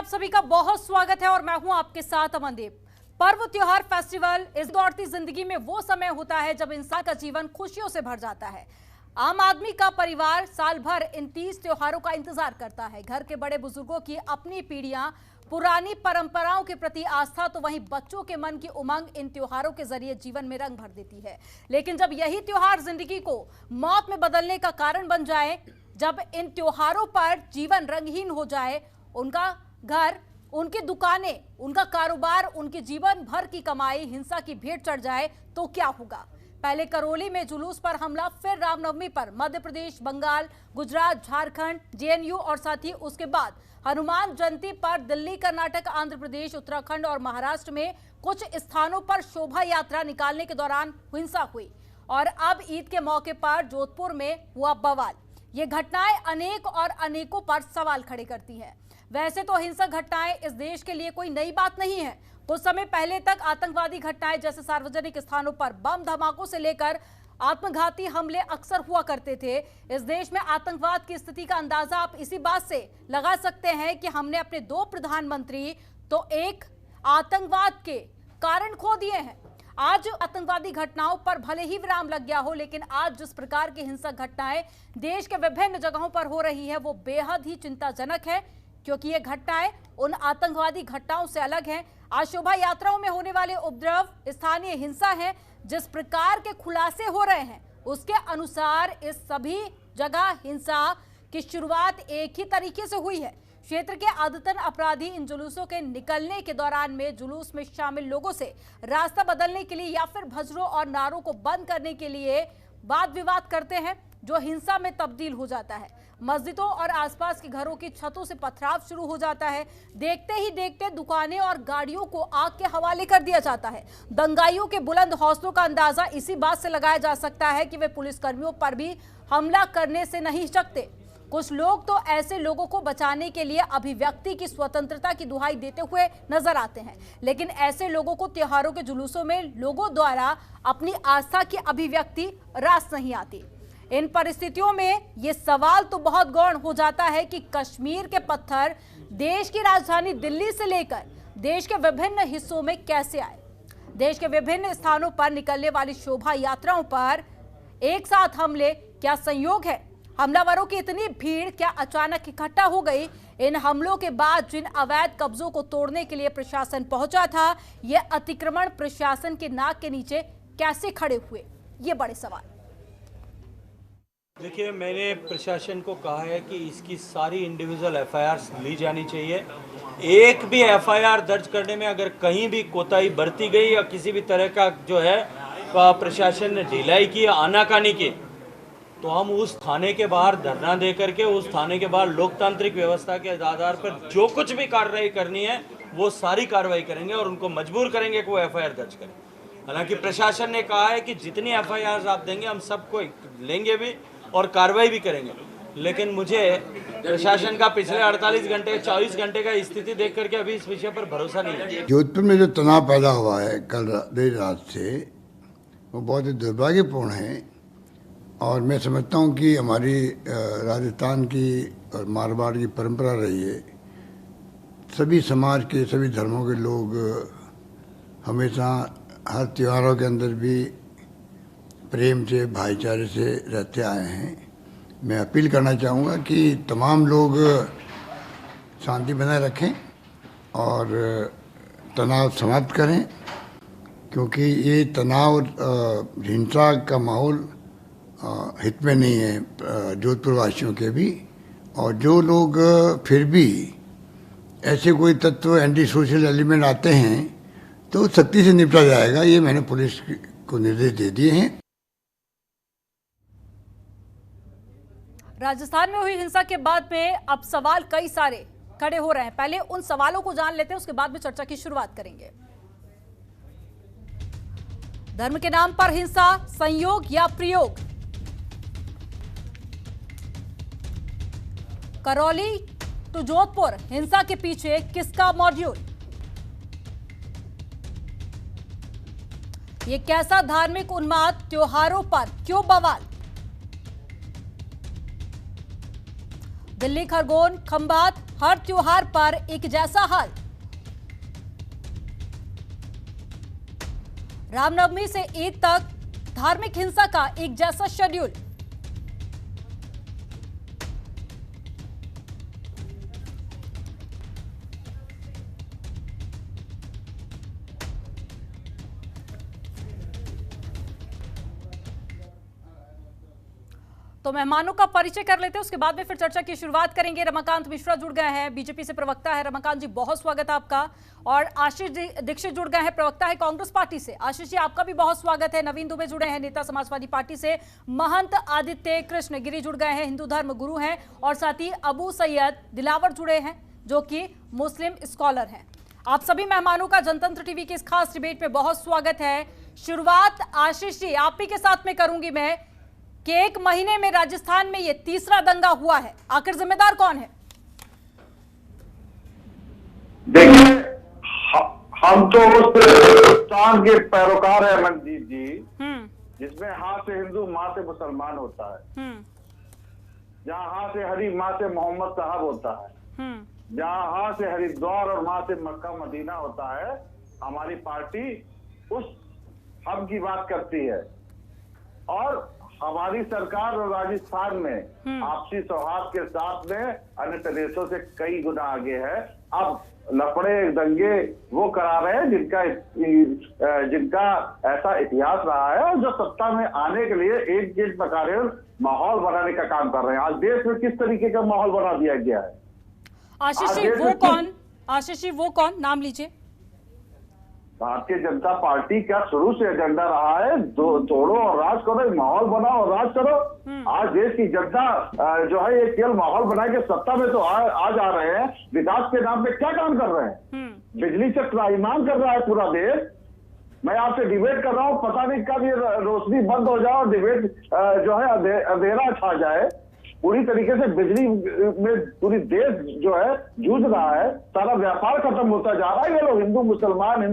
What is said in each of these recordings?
आप सभी का बहुत स्वागत है और मैं हूं आपके साथ अमनदीप। पर्व त्योहार फेस्टिवल इस दौड़ती जिंदगी में वो समय होता है जब इंसान का जीवन खुशियों से भर जाता है। आम आदमी का परिवार साल भर इन 30 त्योहारों का इंतजार करता है। घर के बड़े बुजुर्गों की अपनी पीढ़ियां पुरानी परंपराओं के प्रति आस्था, तो वहीं बच्चों के मन की उमंग इन त्योहारों के जरिए जीवन में रंग भर देती है। लेकिन जब यही त्योहार जिंदगी को मौत में बदलने का कारण बन जाए, जब इन त्योहारों पर जीवन रंगहीन हो जाए, उनका घर, उनकी दुकानें, उनका कारोबार, उनकी जीवन भर की कमाई हिंसा की भेंट चढ़ जाए, तो क्या होगा। पहले करौली में जुलूस पर हमला, फिर रामनवमी पर मध्य प्रदेश, बंगाल, गुजरात, झारखंड, जेएनयू और साथ ही उसके बाद हनुमान जयंती पर दिल्ली, कर्नाटक, आंध्र प्रदेश, उत्तराखंड और महाराष्ट्र में कुछ स्थानों पर शोभा यात्रा निकालने के दौरान हिंसा हुई और अब ईद के मौके पर जोधपुर में हुआ बवाल। ये घटनाएं अनेक और अनेकों पर सवाल खड़े करती हैं। वैसे तो हिंसक घटनाएं इस देश के लिए कोई नई बात नहीं है। कुछ समय पहले तक आतंकवादी घटनाएं जैसे सार्वजनिक स्थानों पर बम धमाकों से लेकर आत्मघाती हमले अक्सर हुआ करते थे। इस देश में आतंकवाद की स्थिति का अंदाजा आप इसी बात से लगा सकते हैं कि हमने अपने 2 प्रधानमंत्री तो एक आतंकवाद के कारण खो दिए हैं। आज आतंकवादी घटनाओं पर भले ही विराम लग गया हो, लेकिन आज जिस प्रकार की हिंसक घटनाएं देश के विभिन्न जगहों पर हो रही है वो बेहद ही चिंताजनक है, क्योंकि ये घटनाएं उन आतंकवादी घटनाओं से अलग हैं। आज शोभा यात्राओं में होने वाले उपद्रव स्थानीय हिंसा है। जिस प्रकार के खुलासे हो रहे हैं उसके अनुसार इस सभी जगह हिंसा की शुरुआत एक ही तरीके से हुई है। क्षेत्र के आदतन अपराधी इन जुलूसों के निकलने के दौरान में जुलूस में शामिल लोगों से रास्ता बदलने के लिए या फिर भजरों और नारों को बंद करने के लिए वाद विवाद करते हैं, जो हिंसा में तब्दील हो जाता है। मस्जिदों और आसपास के घरों की छतों से पथराव शुरू हो जाता है। देखते ही देखते दुकानें और गाड़ियों को आग के हवाले कर दिया जाता है। दंगाइयों के बुलंद हौसलों का अंदाजा इसी बात से लगाया जा सकता है कि वे पुलिसकर्मियों पर भी हमला करने से नहीं हिचकते। कुछ लोग तो ऐसे लोगों को बचाने के लिए अभिव्यक्ति की स्वतंत्रता की दुहाई देते हुए नजर आते हैं, लेकिन ऐसे लोगों को त्योहारों के जुलूसों में लोगों द्वारा अपनी आस्था की अभिव्यक्ति रास नहीं आती। इन परिस्थितियों में यह सवाल तो बहुत गौण हो जाता है कि कश्मीर के पत्थर देश की राजधानी दिल्ली से लेकर देश के विभिन्न हिस्सों में कैसे आए। देश के विभिन्न स्थानों पर निकलने वाली शोभा यात्राओं पर एक साथ हमले क्या संयोग है। हमलावरों की इतनी भीड़ क्या अचानक इकट्ठा हो गई। इन हमलों के बाद जिन अवैध कब्जों को तोड़ने के लिए प्रशासन पहुंचा था, ये अतिक्रमण प्रशासन के नाक के नीचे कैसे खड़े हुए, ये बड़े सवाल। देखिए, मैंने प्रशासन को कहा है कि इसकी सारी इंडिविजुअल एफआईआर ली जानी चाहिए। एक भी एफआईआर दर्ज करने में अगर कहीं भी कोताही बरती गई या किसी भी तरह का जो है प्रशासन ने ढिलाई की, आनाकानी की, तो हम उस थाने के बाहर धरना दे करके उस थाने के बाहर लोकतांत्रिक व्यवस्था के आधार पर जो कुछ भी कार्रवाई करनी है वो सारी कार्रवाई करेंगे और उनको मजबूर करेंगे कि वो एफआईआर दर्ज करें। हालांकि प्रशासन ने कहा है कि जितनी एफआईआर आप देंगे हम सबको लेंगे भी और कार्रवाई भी करेंगे, लेकिन मुझे प्रशासन का पिछले 48 घंटे 24 घंटे का स्थिति देख करके अभी इस विषय पर भरोसा नहीं है। जोधपुर में जो तनाव पैदा हुआ है कल देर रात से, वो बहुत ही दुर्भाग्यपूर्ण है और मैं समझता हूँ कि हमारी राजस्थान की और मारवाड़ की परंपरा रही है। सभी समाज के, सभी धर्मों के लोग हमेशा हर त्योहारों के अंदर भी प्रेम से, भाईचारे से रहते आए हैं। मैं अपील करना चाहूँगा कि तमाम लोग शांति बनाए रखें और तनाव समाप्त करें, क्योंकि ये तनाव हिंसा का माहौल हित में नहीं है जोधपुर वासियों के भी। और जो लोग फिर भी ऐसे कोई तत्व एंटी सोशल एलिमेंट आते हैं तो सख्ती से निपटा जाएगा, ये मैंने पुलिस को निर्देश दे दिए हैं। राजस्थान में हुई हिंसा के बाद में अब सवाल कई सारे खड़े हो रहे हैं। पहले उन सवालों को जान लेते हैं, उसके बाद में चर्चा की शुरुआत करेंगे। धर्म के नाम पर हिंसा, संयोग या प्रयोग। करौली टू जोधपुर, हिंसा के पीछे किसका मॉड्यूल। ये कैसा धार्मिक उन्माद, त्योहारों पर क्यों बवाल। दिल्ली, खरगोन, खंभात, हर त्योहार पर एक जैसा हाल। रामनवमी से ईद तक धार्मिक हिंसा का एक जैसा शेड्यूल। तो मेहमानों का परिचय कर लेते हैं, उसके बाद में फिर चर्चा की शुरुआत करेंगे। रमाकांत मिश्रा जुड़ गए हैं, बीजेपी से प्रवक्ता है। रमाकांत जी, बहुत स्वागत है आपका। और आशीष दीक्षित जुड़ गए हैं, प्रवक्ता है कांग्रेस पार्टी से। आशीष जी, आपका भी बहुत स्वागत है। नवीन दुबे जुड़े हैं, नेता समाजवादी पार्टी से। महंत आदित्य कृष्ण गिरी जुड़ गए हैं, हिंदू धर्म गुरु हैं। और साथ ही अबू सैयद दिलावर जुड़े हैं, जो कि मुस्लिम स्कॉलर हैं। आप सभी मेहमानों का जनतंत्र टीवी के इस खास डिबेट में बहुत स्वागत है। शुरुआत आशीष जी आप ही के साथ में करूंगी मैं कि एक महीने में राजस्थान में ये तीसरा दंगा हुआ है, आखिर जिम्मेदार कौन है? देखिए, हम तो उस हिंदुस्तान के पैरोकार हैं मनजीत जी, जिसमें हां से हिंदू मां से मुसलमान होता है, जहां हां से हरी मां से मोहम्मद साहब होता है, जहां हां से हरिद्वार और मां से मक्का मदीना होता है। हमारी पार्टी उस हम की बात करती है। और हमारी सरकार और राजस्थान में आपसी सौहार्द के साथ में अन्य प्रदेशों से कई गुना आगे है। अब लफड़े दंगे वो करा रहे हैं जिनका ऐसा इतिहास रहा है, और जो सत्ता में आने के लिए एक गेट पका रहे हैं, माहौल बनाने का काम कर रहे हैं। आज देश में किस तरीके का माहौल बना दिया गया है। आशीष जी वो कौन, नाम लीजिए। भारतीय जनता पार्टी का शुरू से एजेंडा रहा है, तोड़ो और राज करो, माहौल बनाओ और राज करो। आज देश की जनता जो है ये केवल माहौल बना के सत्ता में तो आ जा रहे हैं। विकास के नाम पे क्या काम कर रहे हैं? बिजली से त्राहिमाम कर रहा है पूरा देश। मैं आपसे डिबेट कर रहा हूँ, पता नहीं कब ये रोशनी बंद हो जाए और डिबेट जो है अंधेरा छा जाए। पूरी तरीके से बिजली में पूरी देश जो है जूझ रहा है, सारा व्यापार खत्म होता जा रहा है। ये लोग हिंदू मुसलमान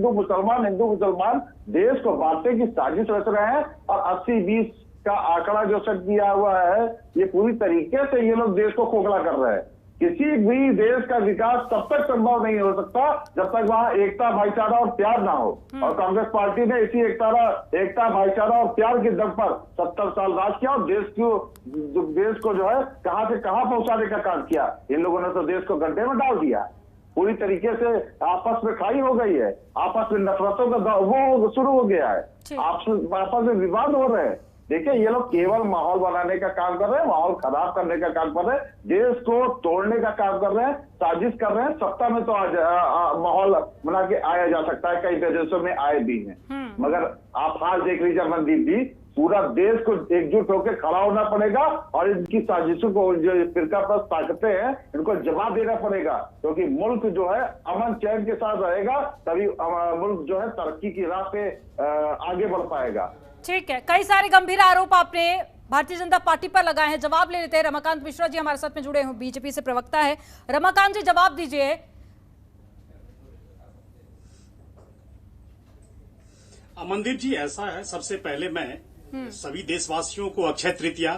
देश को बांटने की साजिश रच रहे हैं। और 80-20 का आंकड़ा जो सेट किया हुआ है, ये पूरी तरीके से ये लोग देश को खोखला कर रहे हैं। किसी भी देश का विकास तब तक संभव नहीं हो सकता जब तक वहां एकता, भाईचारा और प्यार ना हो। और कांग्रेस पार्टी ने इसी एकता, भाईचारा और प्यार के दम पर 70 साल राज किया और देश को जो है कहां से कहां पहुंचाने का काम किया। इन लोगों ने तो देश को गड्ढे में डाल दिया। पूरी तरीके से आपस में खाई हो गई है, आपस में नफरतों का वो शुरू हो गया है, आपस में विवाद हो रहे हैं। देखिए, ये लोग केवल माहौल बनाने का काम कर रहे हैं, माहौल खराब करने का काम कर रहे हैं, देश को तोड़ने का काम कर रहे हैं, साजिश कर रहे हैं। सत्ता में तो माहौल बना के आया जा सकता है, कई प्रदेशों में आए भी हैं। मगर आप हाल देख लीजिए मनदीप जी, पूरा देश को एकजुट होकर खड़ा होना पड़ेगा और इनकी साजिशों को, जो फिरकाप्रस्त ताकतें हैं, इनको जवाब देना पड़ेगा। क्योंकि मुल्क जो है अमन चैन के साथ रहेगा, तभी मुल्क जो है तरक्की की राह पे आगे बढ़ पाएगा। ठीक है, कई सारे गंभीर आरोप आपने भारतीय जनता पार्टी पर लगाए हैं। जवाब ले लेते हैं। रमाकांत मिश्रा जी हमारे साथ में जुड़े हैं, बीजेपी से प्रवक्ता है। रमाकांत जी, जवाब दीजिए। अमनदीप जी, ऐसा है, सबसे पहले मैं सभी देशवासियों को अक्षय तृतीया,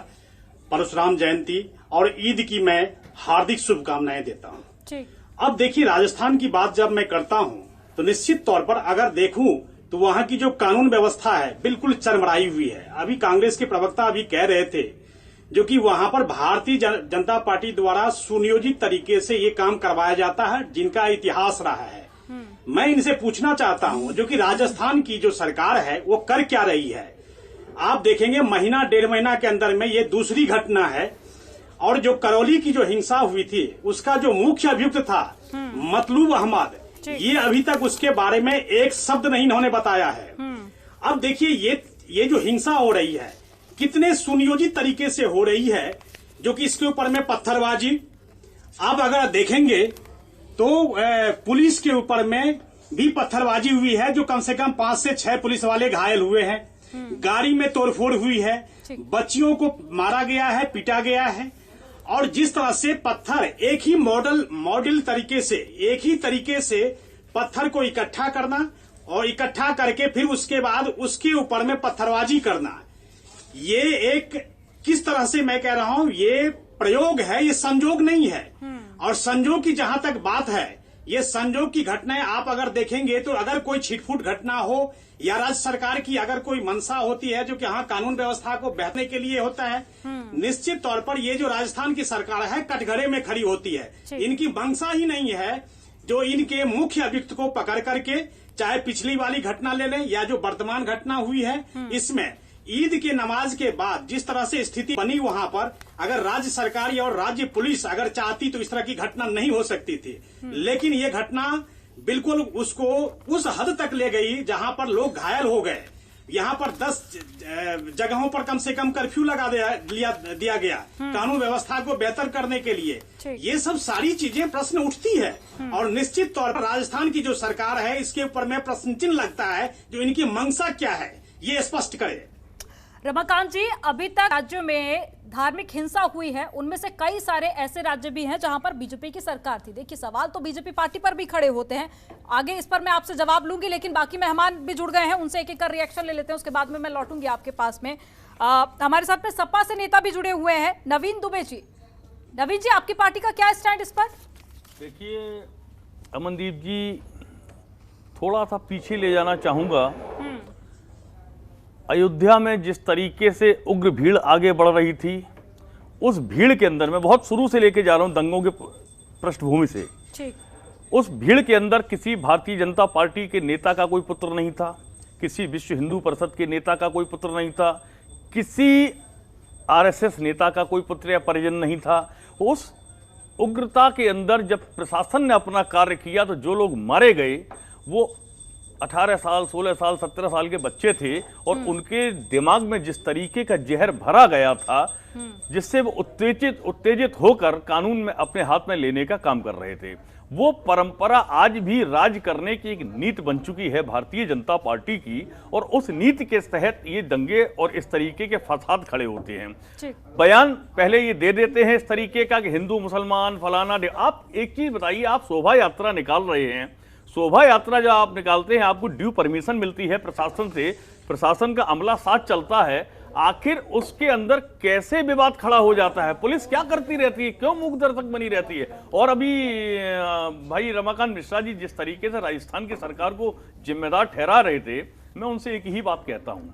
परशुराम जयंती और ईद की मैं हार्दिक शुभकामनाएं देता हूं। ठीक। अब देखिए, राजस्थान की बात जब मैं करता हूं तो निश्चित तौर पर अगर देखूं तो वहां की जो कानून व्यवस्था है बिल्कुल चरमराई हुई है। अभी कांग्रेस के प्रवक्ता अभी कह रहे थे जो कि वहां पर भारतीय जनता पार्टी द्वारा सुनियोजित तरीके से ये काम करवाया जाता है, जिनका इतिहास रहा है। मैं इनसे पूछना चाहता हूं जो कि राजस्थान की जो सरकार है वो कर क्या रही है। आप देखेंगे महीना 1.5 महीना के अंदर में ये दूसरी घटना है। और जो करौली की जो हिंसा हुई थी उसका जो मुख्य अभियुक्त था मतलूब अहमद, ये अभी तक उसके बारे में एक शब्द नहीं इन्होंने बताया है। अब देखिए, ये जो हिंसा हो रही है कितने सुनियोजित तरीके से हो रही है, जो कि इसके ऊपर में पत्थरबाजी। आप अगर देखेंगे तो पुलिस के ऊपर में भी पत्थरबाजी हुई है, जो कम से कम 5 से 6 पुलिस वाले घायल हुए हैं। गाड़ी में तोड़फोड़ हुई है, बच्चियों को मारा गया है, पीटा गया है। और जिस तरह से पत्थर एक ही मॉडल तरीके से, एक ही तरीके से पत्थर को इकट्ठा करना और इकट्ठा करके फिर उसके बाद उसके ऊपर में पत्थरबाजी करना, ये एक किस तरह से मैं कह रहा हूं, ये प्रयोग है, ये संजोग नहीं है। और संजोग की जहां तक बात है, ये संजोग की घटनाएं आप अगर देखेंगे तो अगर कोई छिटफुट घटना हो या राज्य सरकार की अगर कोई मंशा होती है जो कि हाँ कानून व्यवस्था को बेहतरने के लिए होता है, निश्चित तौर पर ये जो राजस्थान की सरकार है कटघरे में खड़ी होती है। इनकी मंशा ही नहीं है जो इनके मुख्य अभियुक्त को पकड़ करके, चाहे पिछली वाली घटना ले लें या जो वर्तमान घटना हुई है, इसमें ईद के नमाज के बाद जिस तरह से स्थिति बनी वहां पर, अगर राज्य सरकार और राज्य पुलिस अगर चाहती तो इस तरह की घटना नहीं हो सकती थी। लेकिन ये घटना बिल्कुल उसको उस हद तक ले गई जहां पर लोग घायल हो गए। यहाँ पर 10 जगहों पर कम से कम कर्फ्यू लगा दिया गया कानून व्यवस्था को बेहतर करने के लिए। ये सब सारी चीजें प्रश्न उठती है और निश्चित तौर पर राजस्थान की जो सरकार है इसके ऊपर में प्रश्न चिन्ह लगता है, जो इनकी मंशा क्या है ये स्पष्ट करे। रमाकांत जी, अभी तक राज्यों में धार्मिक हिंसा हुई है, उनमें से कई सारे ऐसे राज्य भी हैं जहां पर बीजेपी की सरकार थी। देखिए, सवाल तो बीजेपी पार्टी पर भी खड़े होते हैं, आगे इस पर मैं आपसे जवाब लूंगी, लेकिन बाकी मेहमान भी जुड़ गए हैं, उनसे एक एक कर रिएक्शन ले लेते हैं, उसके बाद में मैं लौटूंगी आपके पास में। हमारे साथ में सपा से नेता भी जुड़े हुए हैं, नवीन दुबे जी। नवीन जी, आपकी पार्टी का क्या स्टैंड इस पर? देखिए अमनदीप जी, थोड़ा सा पीछे ले जाना चाहूंगा। अयोध्या में जिस तरीके से उग्र भीड़ आगे बढ़ रही थी, उस भीड़ के अंदर, मैं बहुत शुरू से लेके जा रहा हूं दंगों के पृष्ठभूमि से, उस भीड़ के अंदर किसी भारतीय जनता पार्टी के नेता का कोई पुत्र नहीं था, किसी विश्व हिंदू परिषद के नेता का कोई पुत्र नहीं था, किसी आरएसएस नेता का कोई पुत्र या परिजन नहीं था। उस उग्रता के अंदर जब प्रशासन ने अपना कार्य किया तो जो लोग मारे गए वो 18 साल, 16 साल, 17 साल के बच्चे थे और उनके दिमाग में जिस तरीके का जहर भरा गया था, जिससे वो उत्तेजित होकर कानून में अपने हाथ में लेने का काम कर रहे थे, वो परंपरा आज भी राज करने की एक नीति बन चुकी है भारतीय जनता पार्टी की। और उस नीति के तहत ये दंगे और इस तरीके के फसाद खड़े होते हैं। बयान पहले ये दे देते हैं इस तरीके का कि हिंदू मुसलमान फलाना। आप एक चीज बताइए, आप शोभा यात्रा निकाल रहे हैं, शोभा यात्रा जब आप निकालते हैं आपको ड्यू परमिशन मिलती है प्रशासन से, प्रशासन का अमला साथ चलता है, आखिर उसके अंदर कैसे विवाद खड़ा हो जाता है? पुलिस क्या करती रहती है, क्यों मूक दर्शक बनी रहती है? और अभी भाई रमाकांत मिश्रा जी जिस तरीके से राजस्थान की सरकार को जिम्मेदार ठहरा रहे थे, मैं उनसे एक ही बात कहता हूं,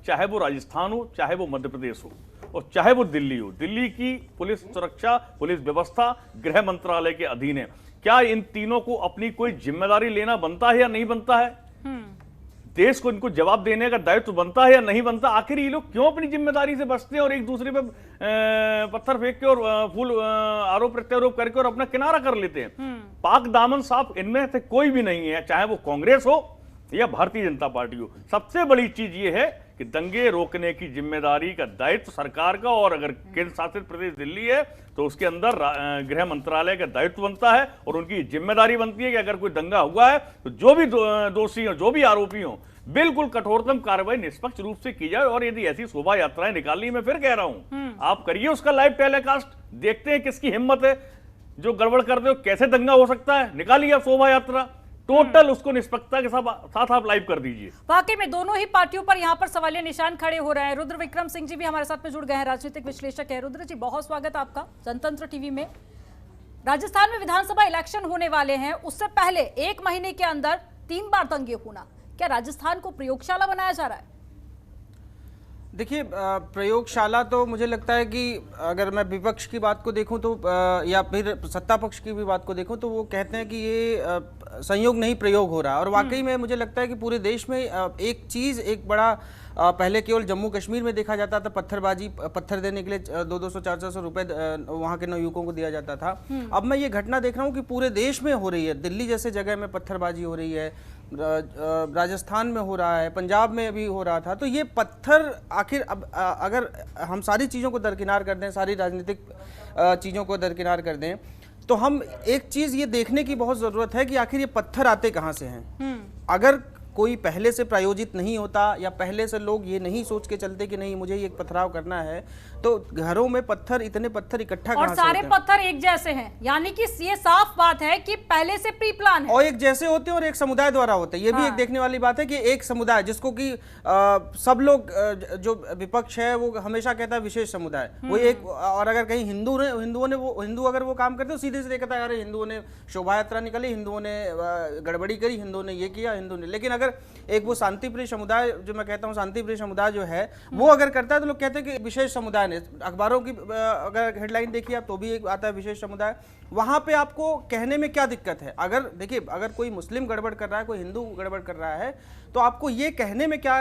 चाहे वो राजस्थान हो, चाहे वो मध्य प्रदेश हो और चाहे वो दिल्ली हो, दिल्ली की पुलिस सुरक्षा, पुलिस व्यवस्था गृह मंत्रालय के अधीन है। क्या इन तीनों को अपनी कोई जिम्मेदारी लेना बनता है या नहीं बनता है? देश को इनको जवाब देने का दायित्व बनता है या नहीं बनता? आखिर ये लोग क्यों अपनी जिम्मेदारी से बचते हैं और एक दूसरे पे पत्थर फेंक के और फूल आरोप प्रत्यारोप करके और अपना किनारा कर लेते हैं? पाक दामन साफ इनमें से कोई भी नहीं है, चाहे वो कांग्रेस हो या भारतीय जनता पार्टी हो। सबसे बड़ी चीज ये है कि दंगे रोकने की जिम्मेदारी का दायित्व सरकार का, और अगर केंद्र शासित प्रदेश दिल्ली है तो उसके अंदर गृह मंत्रालय का दायित्व बनता है और उनकी जिम्मेदारी बनती है कि अगर कोई दंगा हुआ है तो जो भी दोषी हो, जो भी आरोपी हो, बिल्कुल कठोरतम कार्रवाई निष्पक्ष रूप से की जाए। और यदि ऐसी शोभा यात्राएं निकालनी, मैं फिर कह रहा हूं, आप करिए उसका लाइव टेलीकास्ट, देखते हैं किसकी हिम्मत है जो गड़बड़ कर दे, कैसे दंगा हो सकता है, निकालिए आप शोभा यात्रा, टोटल उसको निष्पक्षता के साथ आप लाइव कर दीजिए। वाकई में दोनों ही पार्टियों पर यहाँ पर सवालिया निशान खड़े हो रहे हैं। रुद्र विक्रम सिंह जी भी हमारे साथ में जुड़ गए हैं, राजनीतिक विश्लेषक है। रुद्र जी, बहुत स्वागत आपका जनतंत्र टीवी में। राजस्थान में विधानसभा इलेक्शन होने वाले हैं, उससे पहले 1 महीने के अंदर 3 बार दंगे होना, क्या राजस्थान को प्रयोगशाला बनाया जा रहा है? देखिए, प्रयोगशाला तो मुझे लगता है कि अगर मैं विपक्ष की बात को देखूं तो या फिर सत्ता पक्ष की भी बात को देखूं तो वो कहते हैं कि ये संयोग नहीं प्रयोग हो रहा है। और वाकई में मुझे लगता है कि पूरे देश में एक चीज़, एक बड़ा पहले केवल जम्मू कश्मीर में देखा जाता था, पत्थरबाजी, पत्थर देने के लिए 200 400 रुपए वहाँ के नवयुवकों को दिया जाता था। अब मैं ये घटना देख रहा हूँ कि पूरे देश में हो रही है। दिल्ली जैसे जगह में पत्थरबाजी हो रही है, राजस्थान में हो रहा है, पंजाब में भी हो रहा था। तो ये पत्थर आखिर अब अगर हम सारी चीज़ों को दरकिनार कर दें, सारी राजनीतिक चीज़ों को दरकिनार कर दें, तो हम एक चीज़ ये देखने की बहुत ज़रूरत है कि आखिर ये पत्थर आते कहाँ से हैं। अगर कोई पहले से प्रायोजित नहीं होता या पहले से लोग ये नहीं सोच के चलते कि नहीं मुझे ये एक पथराव करना है, तो घरों में पत्थर, इतने पत्थर इकट्ठा और सारे पत्थर एक जैसे हैं, यानी कि ये साफ बात है कि पहले से प्री प्लान है और एक जैसे होते हैं और एक समुदाय द्वारा होते हैं। ये भी एक देखने वाली बात है कि एक समुदाय जिसको कि सब लोग जो विपक्ष है वो हमेशा कहता है विशेष समुदाय, वो एक, और अगर कहीं हिंदू अगर वो काम करते तो सीधे सीधे कहता है अरे हिंदुओं ने शोभा यात्रा निकाली, हिंदुओं ने गड़बड़ी करी, हिंदुओं ने ये किया, हिंदुओं ने। लेकिन अगर एक वो शांतिप्रिय समुदाय, जो मैं कहता हूँ शांतिप्रिय समुदाय जो है, वो अगर करता है तो लोग कहते हैं कि विशेष समुदाय ने, अखबारों की अगर हेडलाइन देखिए आप तो भी एक आता है विशेष समुदाय। वहां पे आपको कहने में क्या दिक्कत है? अगर देखिए अगर कोई मुस्लिम गड़बड़ कर रहा है, कोई हिंदू गड़बड़ कर रहा है, तो आपको ये कहने में क्या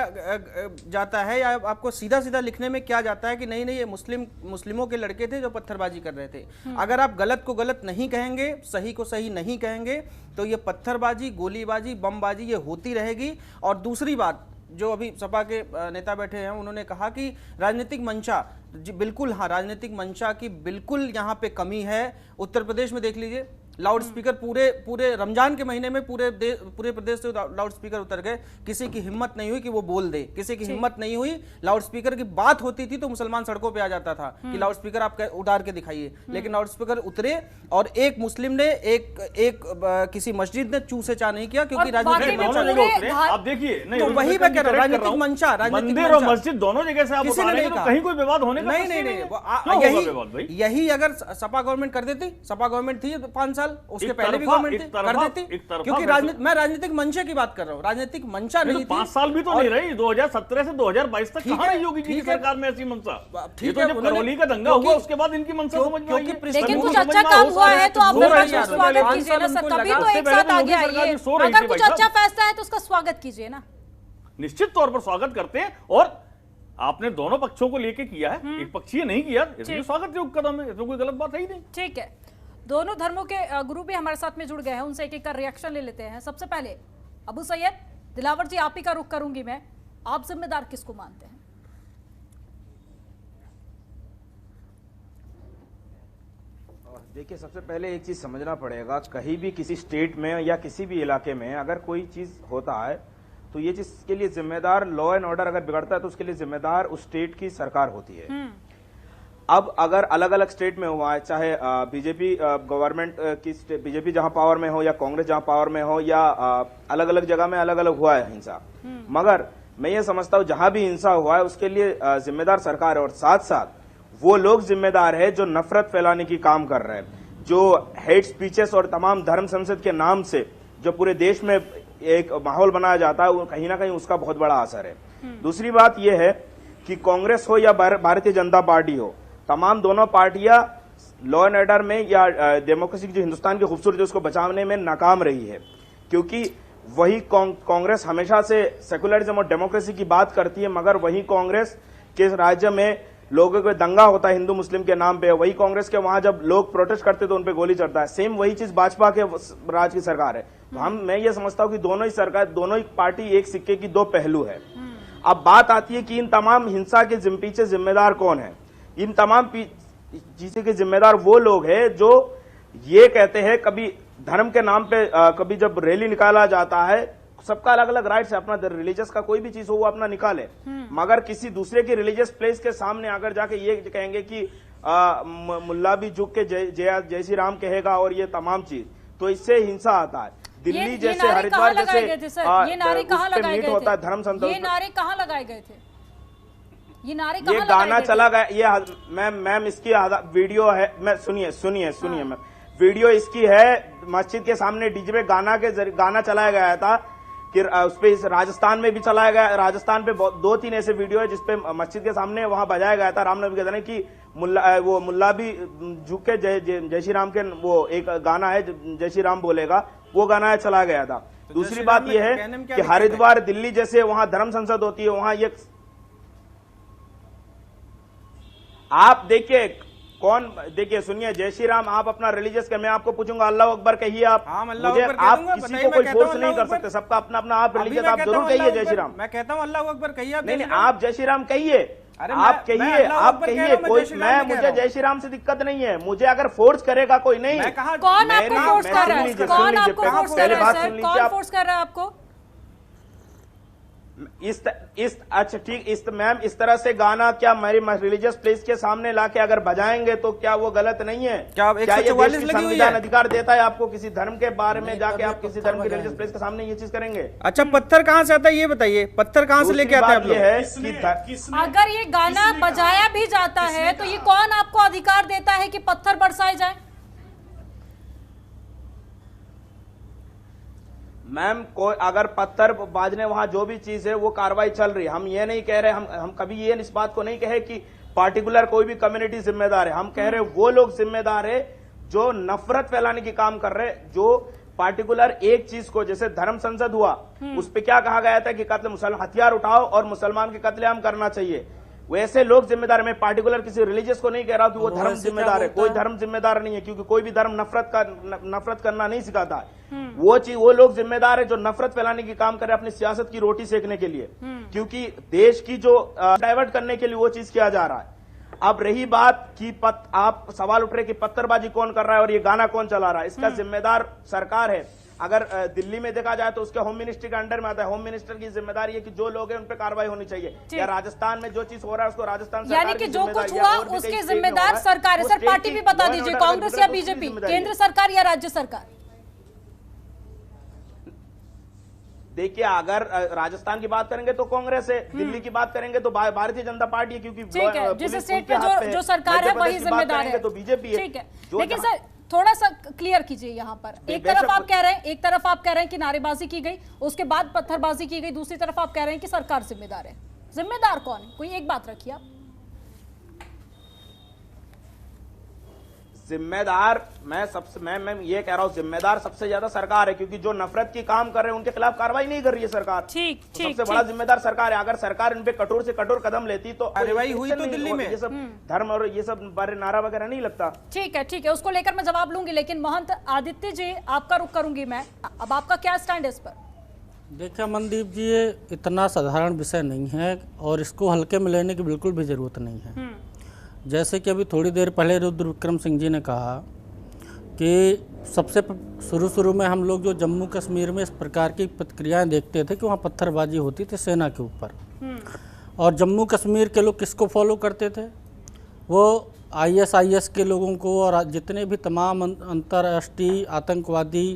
जाता है या आपको सीधा सीधा लिखने में क्या जाता है कि नहीं नहीं ये मुस्लिमों के लड़के थे जो पत्थरबाजी कर रहे थे। अगर आप गलत को गलत नहीं कहेंगे, सही को सही नहीं कहेंगे, तो ये पत्थरबाजी, गोलीबाजी, बमबाजी ये होती रहेगी। और दूसरी बात, जो अभी सपा के नेता बैठे हैं उन्होंने कहा कि राजनीतिक मंशा, जी बिल्कुल, हाँ राजनीतिक मंशा की बिल्कुल यहाँ पे कमी है। उत्तर प्रदेश में देख लीजिए, लाउड स्पीकर पूरे रमजान के महीने में पूरे प्रदेश से लाउड स्पीकर उतर गए। किसी की हिम्मत नहीं हुई कि वो बोल दे, किसी की हिम्मत नहीं हुई। लाउड स्पीकर की बात होती थी तो मुसलमान सड़कों पे आ जाता था कि लाउड स्पीकर आप उतार के दिखाइए, लेकिन लाउड स्पीकर उतरे और एक मुस्लिम ने एक किसी मस्जिद ने चू से चा नहीं किया, क्योंकि राजनीतिक आप देखिए, तो वही मैं कह रहा हूँ, राजनीतिक मंशा, मंदिर और मस्जिद दोनों जगह से आप उतारेंगे तो कहीं कोई विवाद होने का नहीं। यही अगर सपा गवर्नमेंट कर देती, सपा गवर्नमेंट थी 5 साल, उसके पहले भी गवर्नमेंट कर देती, क्योंकि मैं राजनीतिक मंशा की बात कर रहा हूँ, राजनीतिक मंशा नहीं थी। 5 साल भी तो नहीं रही, 2017 से 2022 तक कहां रही योगी जी की सरकार में ऐसी मंशा? ये तो जब करौली का दंगा हुआ उसके बाद इनकी मंशा समझ में आई। लेकिन कुछ अच्छा काम हुआ है तो आप स्वागत कीजिए ना सर, तभी तो एक साथ आगे आइए। अगर कुछ अच्छा फैसला है तो उसका स्वागत कीजिए ना। निश्चित तौर पर स्वागत करते हैं, और आपने दोनों पक्षों को लेके किया है, एक पक्षीय नहीं किया, इसलिए स्वागत योग्य कदम है, इसमें कोई गलत बात है ही नहीं। ठीक है, दोनों धर्मों के गुरु भी हमारे साथ में जुड़ गए हैं, उनसे एक एक का रिएक्शन ले लेते हैं। सबसे पहले अबू सैयद, दिलावर जी आप ही का रुख करूंगी मैं, आप जिम्मेदार किसको मानते हैं? देखिए, सबसे पहले एक चीज समझना पड़ेगा, कहीं भी किसी स्टेट में या किसी भी इलाके में अगर कोई चीज होता है तो ये चीज के लिए जिम्मेदार, लॉ एंड ऑर्डर अगर बिगड़ता है तो उसके लिए जिम्मेदार उस स्टेट की सरकार होती है। अब अगर अलग अलग स्टेट में हुआ है, चाहे बीजेपी गवर्नमेंट की बीजेपी जहां पावर में हो या कांग्रेस जहां पावर में हो, या अलग अलग जगह में अलग अलग हुआ है हिंसा, मगर मैं ये समझता हूं जहां भी हिंसा हुआ है उसके लिए जिम्मेदार सरकार है, और साथ साथ वो लोग जिम्मेदार है जो नफरत फैलाने की काम कर रहे हैं, जो हेट स्पीचेस और तमाम धर्म संसद के नाम से जो पूरे देश में एक माहौल बनाया जाता है, कहीं ना कहीं उसका बहुत बड़ा असर है। दूसरी बात यह है कि कांग्रेस हो या भारतीय जनता पार्टी हो, तमाम दोनों पार्टियां लॉ एंड ऑर्डर में या डेमोक्रेसी की जो हिंदुस्तान की खूबसूरती उसको बचाने में नाकाम रही है, क्योंकि वही कांग्रेस हमेशा से सेकुलरिज्म और डेमोक्रेसी की बात करती है, मगर वही कांग्रेस के राज्य में लोगों को दंगा होता है हिंदू मुस्लिम के नाम पे, वही कांग्रेस के वहां जब लोग प्रोटेस्ट करते तो उनपे गोली चढ़ता है। सेम वही चीज भाजपा के राज की सरकार है। तो मैं ये समझता हूं कि दोनों ही सरकार, दोनों ही पार्टी एक सिक्के की दो पहलू है। अब बात आती है कि इन तमाम हिंसा के पीछे जिम्मेदार कौन है। इन तमाम चीजें के जिम्मेदार वो लोग हैं जो ये कहते हैं, कभी धर्म के नाम पे कभी जब रैली निकाला जाता है, सबका अलग अलग राइट्स है, अपना रिलीजियस का कोई भी चीज हो वो अपना निकाले, मगर किसी दूसरे की रिलीजियस प्लेस के सामने आकर जाके ये कहेंगे कि मुल्ला भी झुक के जय श्री राम कहेगा और ये तमाम चीज, तो इससे हिंसा आता है। दिल्ली जैसे, हरिद्वार जैसे ये नारे कहाँ लगाए गए होता है धर्म संत, ये नारे कहाँ लगाए गए थे? ये नारे ये गाना चला गया, ये मैम इसकी वीडियो है, मैं सुनिए मैम, वीडियो इसकी है, मस्जिद के सामने डीजे पे गाना चलाया गया था कि उस पे राजस्थान में भी चलाया गया। राजस्थान पे 2-3 ऐसे वीडियो है जिसपे मस्जिद के सामने वहां बजाया गया था रामनवमी के दिन कि मुल्ला भी झुक के जय श्री राम के, वो एक गाना है जय श्री राम बोलेगा, वो गाना चलाया गया था। दूसरी बात यह है कि हरिद्वार, दिल्ली जैसे वहां धर्म संसद होती है, वहां ये आप देखिए कौन, देखिए सुनिए, जय श्री राम आप अपना रिलीजियस मैं आपको पूछूंगा अल्लाह अकबर कहिए आप, मुझे आप किसी को कोई फोर्स नहीं कर सकते, सबका अपना अपना आप रिलीजियस, आप जरूर कहिए जय श्री राम। मैं कहता हूं अल्लाह अकबर कहिए। नहीं, आप जय श्री राम कहिए, आप कहिए कोई, मैं मुझे जय श्री राम से दिक्कत नहीं है, मुझे अगर फोर्स करेगा कोई नहीं। कौन आपको फोर्स कर रहा है? कौन आपको फोर्स कर रहा है? कौन फोर्स कर रहा है आपको? अच्छा ठीक, मैम इस तरह से गाना क्या मेरी रिलीजियस प्लेस के सामने लाके अगर बजाएंगे तो क्या वो गलत नहीं है? क्या ये देश 144 की लगी हुई संविधान है? अधिकार देता है आपको किसी धर्म के बारे में जाके आप किसी धर्म की रिलीजियस प्लेस के सामने ये चीज करेंगे? अच्छा, पत्थर कहाँ से आता है ये बताइए, पत्थर कहाँ से लेके आते हैं आप ये लोग? है कि अगर ये गाना बजाया भी जाता है तो ये कौन आपको अधिकार देता है कि पत्थर बरसाए जाए? मैम कोई अगर पत्थर बाजने वहां जो भी चीज है वो कार्रवाई चल रही है। हम ये नहीं कह रहे, हम कभी ये इस बात को नहीं कहे कि पार्टिकुलर कोई भी कम्युनिटी जिम्मेदार है। हम कह रहे वो लोग जिम्मेदार है जो नफरत फैलाने की काम कर रहे, जो पार्टिकुलर एक चीज को, जैसे धर्म संसद हुआ उस पे क्या कहा गया था कि कत्ल मुसलमान, हथियार उठाओ और मुसलमान के कत्लेआम करना चाहिए, वैसे लोग जिम्मेदार है। मैं पार्टिकुलर किसी रिलीजियस को नहीं कह रहा कि वो धर्म जिम्मेदार है, कोई धर्म जिम्मेदार नहीं है, क्योंकि कोई भी धर्म नफरत करना नहीं सिखाता है। वो लोग जिम्मेदार है जो नफरत फैलाने की काम करे अपनी सियासत की रोटी सेकने के लिए, क्योंकि देश की जो डाइवर्ट करने के लिए वो चीज किया जा रहा है। अब रही बात कि आप सवाल उठ रहे कि पत्थरबाजी कौन कर रहा है और ये गाना कौन चला रहा है, इसका जिम्मेदार सरकार है। अगर दिल्ली में देखा जाए तो उसके होम मिनिस्ट्री के अंडर में आता है। होम मिनिस्टर की जिम्मेदारी है कि जो लोग हैं उन पे कार्रवाई होनी चाहिए। या राजस्थान में जो चीज हो रहा है उसको राजस्थान सरकार यानी कि जो कुछ हुआ उसके जिम्मेदार सरकार है। सर पार्टी भी बता दीजिए, कांग्रेस या बीजेपी, केंद्र सरकार या राज्य सरकार? देखिए अगर राजस्थान की बात करेंगे तो कांग्रेस है, दिल्ली की बात करेंगे तो भारतीय जनता पार्टी है, क्योंकि ठीक है, जिस स्टेट में जो सरकार है वही जिम्मेदार है, तो बीजेपी है। ठीक है, लेकिन सर थोड़ा सा क्लियर कीजिए यहाँ पर। एक तरफ आप कह रहे हैं कि नारेबाजी की गई, उसके बाद पत्थरबाजी की गई, दूसरी तरफ आप कह रहे हैं कि सरकार जिम्मेदार है। जिम्मेदार कौन है? कोई एक बात रखिए आप। जिम्मेदार मैं ये कह रहा हूँ, जिम्मेदार सबसे ज्यादा सरकार है, क्योंकि जो नफरत की काम कर रहे हैं उनके खिलाफ कार्रवाई नहीं कर रही है सरकार। ठीक, तो सबसे बड़ा जिम्मेदार सरकार है। अगर सरकार इन पे कठोर से कठोर कदम लेती तो कार्रवाई हुई तो दिल्ली में ये सब धर्म और ये सब बारे नारा वगैरह नहीं लगता। ठीक है, उसको लेकर मैं जवाब लूंगी, लेकिन महंत आदित्य जी आपका रुख करूंगी मैं। अब आपका क्या स्टैंड है इस पर? देखिए अमनदीप जी, ये इतना साधारण विषय नहीं है और इसको हल्के में लेने की बिल्कुल भी ज़रूरत नहीं है। जैसे कि अभी थोड़ी देर पहले रुद्र विक्रम सिंह जी ने कहा कि सबसे शुरू में हम लोग जो जम्मू कश्मीर में इस प्रकार की प्रतिक्रियाएं देखते थे कि वहाँ पत्थरबाजी होती थी सेना के ऊपर, और जम्मू कश्मीर के लोग किसको फॉलो करते थे? वो ISIS के लोगों को और जितने भी तमाम अंतर्राष्ट्रीय आतंकवादी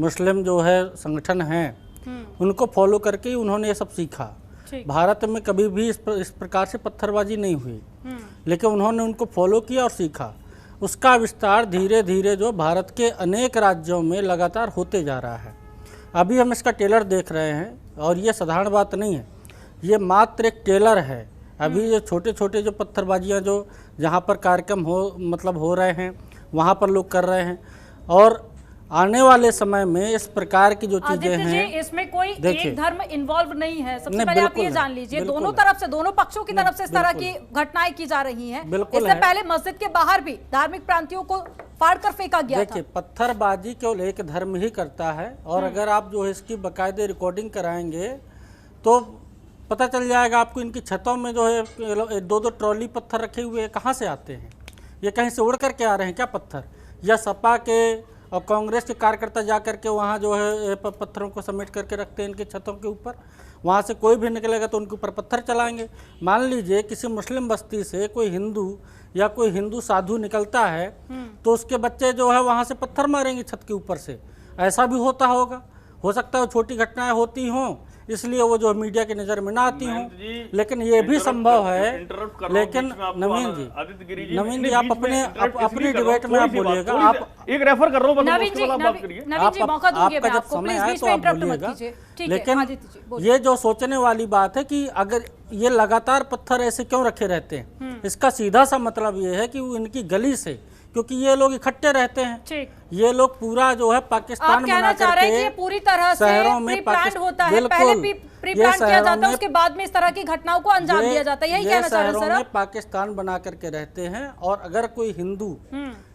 मुस्लिम जो है संगठन हैं उनको फॉलो करके ही उन्होंने ये सब सीखा। भारत में कभी भी इस प्रकार से पत्थरबाजी नहीं हुई, लेकिन उन्होंने उनको फॉलो किया और सीखा। उसका विस्तार धीरे धीरे जो भारत के अनेक राज्यों में लगातार होते जा रहा है। अभी हम इसका ट्रेलर देख रहे हैं और ये साधारण बात नहीं है, ये मात्र एक ट्रेलर है। अभी ये छोटे छोटे जो पत्थरबाजियाँ जो जहाँ पर कार्यक्रम हो रहे हैं वहाँ पर लोग कर रहे हैं, और आने वाले समय में इस प्रकार की जो चीजें हैं, इसमें कोई एक धर्म इन्वॉल्व नहीं है। सबसे पहले आप ये जान लीजिए, दोनों तरफ से, दोनों पक्षों की तरफ से इस तरह की घटनाएं की जा रही हैं। इससे पहले मस्जिद के बाहर भी धार्मिक प्रांतियों को फाड़कर फेंका गया था। देखिए पत्थरबाजी केवल एक धर्म ही करता है, और अगर आप जो है इसकी बाकायदे रिकॉर्डिंग कराएंगे तो पता चल जाएगा आपको। इनकी छतों में जो है 2-2 ट्रॉली पत्थर रखे हुए हैं, कहाँ से आते हैं? ये कहीं से उड़ करके आ रहे हैं क्या पत्थर? या सपा के और कांग्रेस के कार्यकर्ता जा करके वहाँ जो है पत्थरों को समेट करके रखते हैं इनकी छतों के ऊपर? वहाँ से कोई भी निकलेगा तो उनके ऊपर पत्थर चलाएंगे। मान लीजिए किसी मुस्लिम बस्ती से कोई हिंदू या कोई हिंदू साधु निकलता है तो उसके बच्चे जो है वहाँ से पत्थर मारेंगे छत के ऊपर से। ऐसा भी होता होगा, हो सकता है छोटी घटनाएं होती हों इसलिए वो जो मीडिया की नज़र में ना आती हूँ, लेकिन ये भी संभव है। लेकिन नवीन जी आप अपनी डिबेट में आप बोलिएगा, आप एक रेफर कर रहा हूँ, आपका जब समय आए तो आप बोलिएगा। लेकिन ये जो सोचने वाली बात है कि अगर ये लगातार पत्थर ऐसे क्यों रखे रहते हैं, इसका सीधा सा मतलब ये है कि इनकी गली से, क्योंकि ये लोग इकट्ठे रहते हैं, ये लोग पूरा जो है पाकिस्तान बना करके पूरी तरह से शहरों में होता है, पहले प्री प्लान किया जाता है, उसके बाद में इस तरह की घटनाओं को अंजाम दिया जाता है। यही कहना चाह रहे हैं सर? पाकिस्तान बना करके रहते हैं, और अगर कोई हिंदू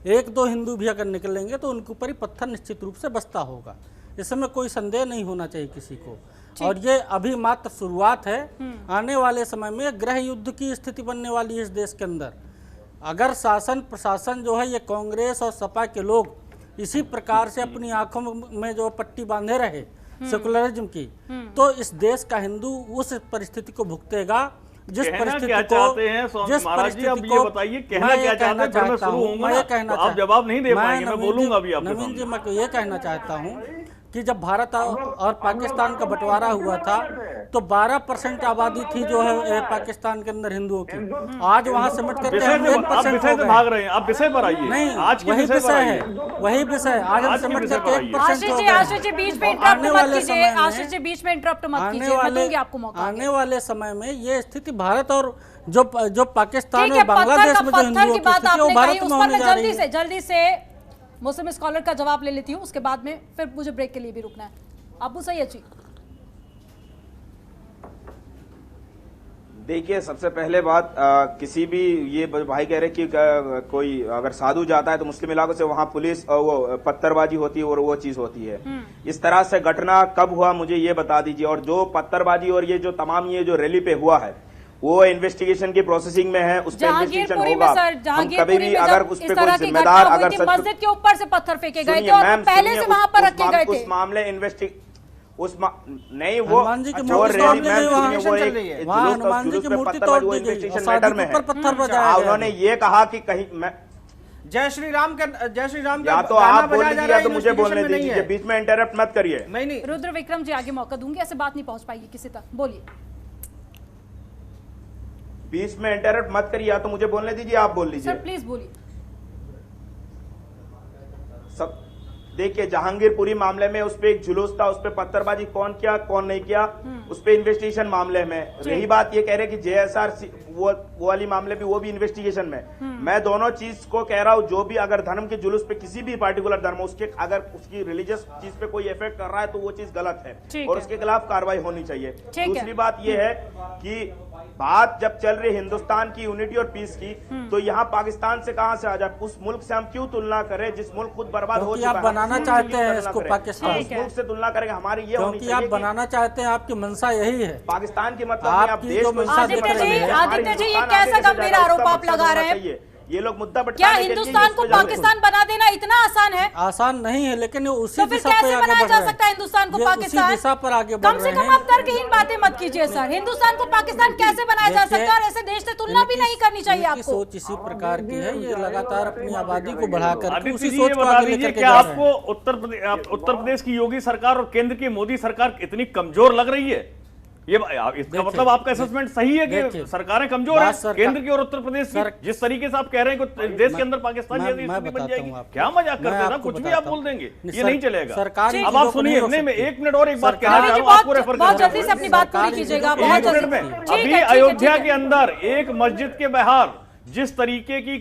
1-2 हिंदू भी अगर निकलेंगे तो उनके ऊपर ही पत्थर निश्चित रूप से बसता होगा। इसमें कोई संदेह नहीं होना चाहिए किसी को। और ये अभी मात्र शुरुआत है, आने वाले समय में गृह युद्ध की स्थिति बनने वाली है इस देश के अंदर। अगर शासन प्रशासन जो है ये कांग्रेस और सपा के लोग इसी प्रकार से अपनी आंखों में जो पट्टी बांधे रहे सेकुलरिज्म की, तो इस देश का हिंदू उस परिस्थिति को भुगतेगा जिस परिस्थिति क्या को चाहते हैं स्वामी महाराज जी, अब ये बताइए कहना क्या चाहते हैं, फिर मैं शुरू होऊंगा ना, तो आप जवाब नहीं दे पाएंगे, मैं बोलूंगा अभी आपके नवीन जी, मैं ये कहना चाहता हूँ कि जब भारत और पाकिस्तान का बंटवारा हुआ था तो 12% आबादी थी जो है पाकिस्तान के अंदर हिंदुओं की। आज वहाँ सिमट करके हम 1% हो गए। भाग रहे हैं आप, विषय पर आइए। नहीं, आज वही विषय है, वही विषय। आज हम सिमट करके 1% हो गए। आशीष जी बीच में इंटरप्ट मत कीजिए, आशीष जी बीच में इंटरप्ट मत कीजिए, मैं दूंगी आपको मौका। आने वाले समय में ये स्थिति भारत और जो पाकिस्तान और बांग्लादेश में जो हिंदुओं की स्थिति है वो भारत में होने जा रही है। जल्दी से मुस्लिम स्कॉलर का जवाब ले लेती हूँ, उसके बाद में फिर मुझे ब्रेक के लिए भी रुकना है। अबू सैयद जी, देखिए, सबसे पहले बात किसी भी, ये भाई कह रहे कि कोई अगर साधु जाता है तो मुस्लिम इलाकों से वहां पुलिस वो पत्थरबाजी होती है और वो चीज होती है। इस तरह से घटना कब हुआ मुझे ये बता दीजिए। और जो पत्थरबाजी और ये जो तमाम ये जो रैली पे हुआ है वो इन्वेस्टिगेशन की प्रोसेसिंग में है, उस पर इन्वेस्टिगेशन होगा। हम कभी भी अगर उस पे कोई जिम्मेदार अगर मस्जिद के ऊपर से पत्थर फेंके गए थे और पहले से वहां पर रखे गए थे, उस मामले नहीं वो हनुमान जी की मूर्ति तोड़ दी गई, वहाँ हनुमान जी की मूर्ति तोड़ दी गई और साधु के ऊपर पत्थर बजाया गया। उन्होंने ये कहा कि कहीं मैं जय श्री राम का या तो आप बोल दीजिए या तो मुझे बोलने दीजिए, बीच में इंटरप्ट मत करिए। नहीं, रुद्र विक्रम जी आगे मौका दूंगी, ऐसे बात नहीं पहुंच पाएगी किसी तक, बोलिए। बीच में इंटरप्ट मत करिए, या तो मुझे बोलने दीजिए, आप बोल लीजिए। सर प्लीज बोलिए। सब देखिए, जहांगीरपुरी मामले में उस पे एक जुलूस था, उस पे पत्थरबाजी कौन किया कौन नहीं किया, उस पे इन्वेस्टिगेशन मामले में। रही बात ये कह रहे कि JSR वो वाली मामले भी, वो भी इन्वेस्टिगेशन में। मैं दोनों चीज को कह रहा हूँ, जो भी अगर धर्म के जुलूस पे किसी भी पार्टिकुलर धर्म उसके अगर उसकी रिलीजियस चीज पे कोई इफेक्ट कर रहा है तो वो चीज गलत है और उसके खिलाफ कार्रवाई होनी चाहिए। दूसरी बात ये है कि बात जब चल रही हिंदुस्तान की यूनिटी और पीस की, तो यहाँ पाकिस्तान से कहां से आ जाए, उस मुल्क से हम क्यों तुलना करें जिस मुल्क खुद बर्बाद हो चुका है। आप बनाना चाहते हैं इसको पाकिस्तान, उस मुल्क से तुलना करेंगे। हमारी ये होनी चाहिए, आप बनाना चाहते हैं, आपकी मंशा यही है। पाकिस्तान की मतलब आप देश को। आदित्य जी, ये कैसा गंभीर आरोप आप लगा रहे हैं? ये लोग मुद्दा क्या हिंदुस्तान को पाकिस्तान बना देना इतना आसान है? आसान नहीं है, लेकिन उसी तो फिर कैसे बनाया जा सकता है हिंदुस्तान को पाकिस्तान? दिशा पर आगे कम से कम आप तर्कहीन बातें मत कीजिए सर। हिंदुस्तान को पाकिस्तान कैसे बनाया जा सकता है और ऐसे देश से तुलना भी नहीं करनी चाहिए आपको। सोच इसी प्रकार की है, ये लगातार अपनी आबादी को बढ़ाकर उसी सोच को आगे लेकर के जा रहे हैं। क्या आपको उत्तर प्रदेश की योगी सरकार और केंद्र की मोदी सरकार इतनी कमजोर लग रही है? ये इसका मतलब आपका असेसमेंट सही है कि सरकारें कमजोर हैं केंद्र की और उत्तर प्रदेश की? जिस तरीके से आप कह रहे हैं कि देश के अंदर पाकिस्तान जैसी स्थिति बन जाएगी, क्या मजाक करते हैं? कुछ भी आप बोल देंगे, ये नहीं चलेगा। अब आप सुनिए, मैं 1 मिनट और एक बात कहना चाह रहा हूं, आपको रेफर बहुत जल्दी से अपनी बात पूरी कीजिएगा, बहुत जल्दी में। अभी अयोध्या के अंदर एक मस्जिद के बाहर जिस तरीके की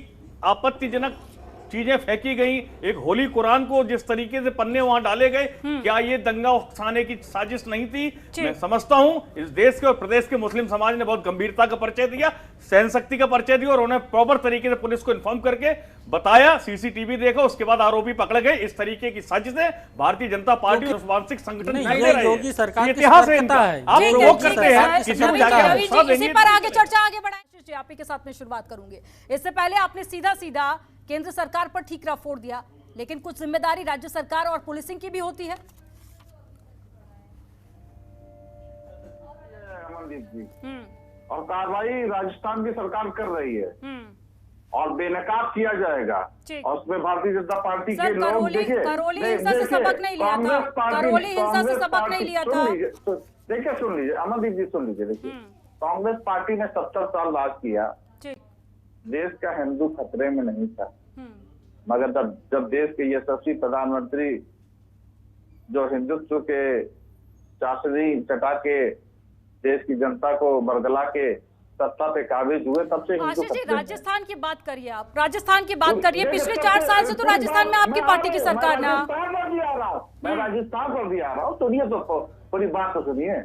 आपत्तिजनक चीजें फेंकी गई, एक होली कुरान को जिस तरीके से पन्ने वहां डाले गए, क्या ये दंगा उकसाने की साजिश नहीं थी? मैं समझता हूं इस देश के और प्रदेश के मुस्लिम समाज ने बहुत गंभीरता का परिचय दिया, सहन शक्ति का परिचय दिया और उन्हें प्रॉपर तरीके से पुलिस को इन्फॉर्म करके बताया, CCTV देखा, उसके बाद आरोपी पकड़े गए। इस तरीके की साजिशें भारतीय जनता पार्टी और मानसिक संगठन योगी सरकार इतिहास है इनका। आप प्रोवोक करते हैं, किसी को जाके इसी पर आगे चर्चा आगे बढ़ाएं। आप ही के साथ में शुरुआत करूंगी। इससे पहले आपने सीधा केंद्र सरकार पर ठीकरा फोड़ दिया, लेकिन कुछ जिम्मेदारी राज्य सरकार और पुलिसिंग की भी होती है। अमनदीप जी, और कार्रवाई राजस्थान की सरकार कर रही है और बेनकाब किया जाएगा। और उसमें भारतीय जनता पार्टी के लोग देखिए, करौली हिंसा से सबक नहीं लिया था, करौली हिंसा से सबक नहीं लिया था। देखिए, सुन लीजिए अमनदीप जी, सुन लीजिए। देखिए, कांग्रेस पार्टी ने 70 साल राज किया, देश का हिंदू खतरे में नहीं था, मगर जब देश के यशस्वी प्रधानमंत्री जो हिंदुत्व के चाशनी चटा के देश की जनता को बरगला के सत्ता पे काबिज हुए, तब से आशीष जी राजस्थान की बात करिए, आप राजस्थान की बात करिए। पिछले 4 साल से तो राजस्थान में आपकी पार्टी की सरकार ना। मैं राजस्थान पर भी आ रहा हूँ, सुनिए तो पूरी बात तो सुनिए।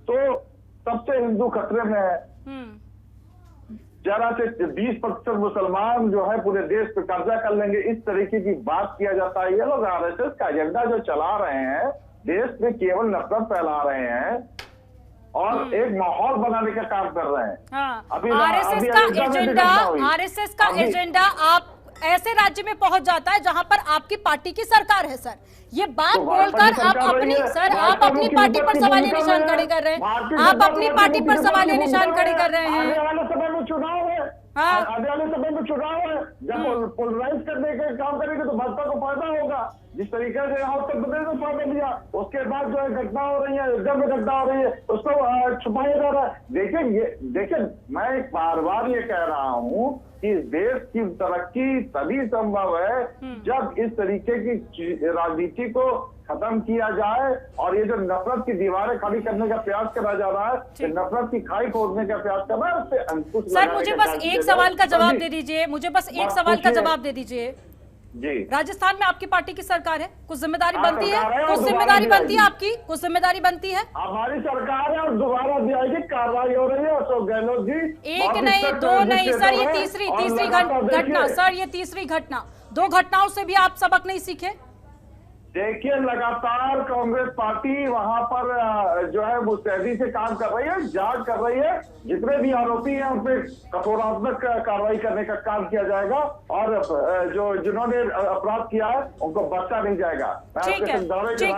तो तब से हिंदू खतरे में है। जरा से 20% मुसलमान जो है पूरे देश पे कब्जा कर लेंगे, इस तरीके की बात किया जाता है। ये लोग RSS का एजेंडा जो चला रहे हैं, देश में केवल नफरत फैला रहे हैं और एक माहौल बनाने का काम कर रहे हैं। हाँ, RSS का एजेंडा आप ऐसे राज्य में पहुंच जाता है जहां पर आपकी पार्टी की सरकार है सर। ये बात बोलकर आप अपनी पार्टी पर सवालिया निशान खड़े कर रहे हैं, आप अपनी पार्टी पर सवालिया निशान खड़े कर रहे हैं। आने वाले समय में चुनाव है, आने वाले समय में चुनाव है, जब पोलराइज करने के काम करेंगे तो भाजपा को फायदा होगा। जिस तरीके से यहाँ उत्तर प्रदेश में फायदा लिया, उसके बाद जो है घटना हो रही है, अयोध्या में घटना हो रही है, उसको छुपाया जा रहा है। देखिए मैं बार बार ये कह रहा हूँ कि देश की तरक्की तभी संभव है जब इस तरीके की राजनीति को खत्म किया जाए, और ये जो नफरत की दीवारें खड़ी करने का प्रयास करा जा रहा है, कि नफरत की खाई खोदने का प्रयास कर रहा है, उससे अंकुश सर मुझे बस एक सवाल का जवाब दे दीजिए, मुझे बस एक सवाल का जवाब दे दीजिए जी। राजस्थान में आपकी पार्टी की सरकार है, कुछ जिम्मेदारी बनती है, कुछ जिम्मेदारी बनती है आपकी, कुछ जिम्मेदारी बनती है। हमारी सरकार है और दोबारा भी कार्रवाई हो रही है अशोक गहलोत जी। एक नहीं, दो नहीं सर, ये तीसरी घटना सर, ये तीसरी घटना, 2 घटनाओं से भी आप सबक नहीं सीखे। देखिए लगातार कांग्रेस पार्टी वहां पर जो है मुस्तैदी से काम कर रही है, जांच कर रही है, जितने भी आरोपी हैं उन पे कठोरात्मक कार्रवाई करने का काम किया जाएगा, और जिन्होंने अपराध किया है उनको बख्शा नहीं जाएगा। ठीक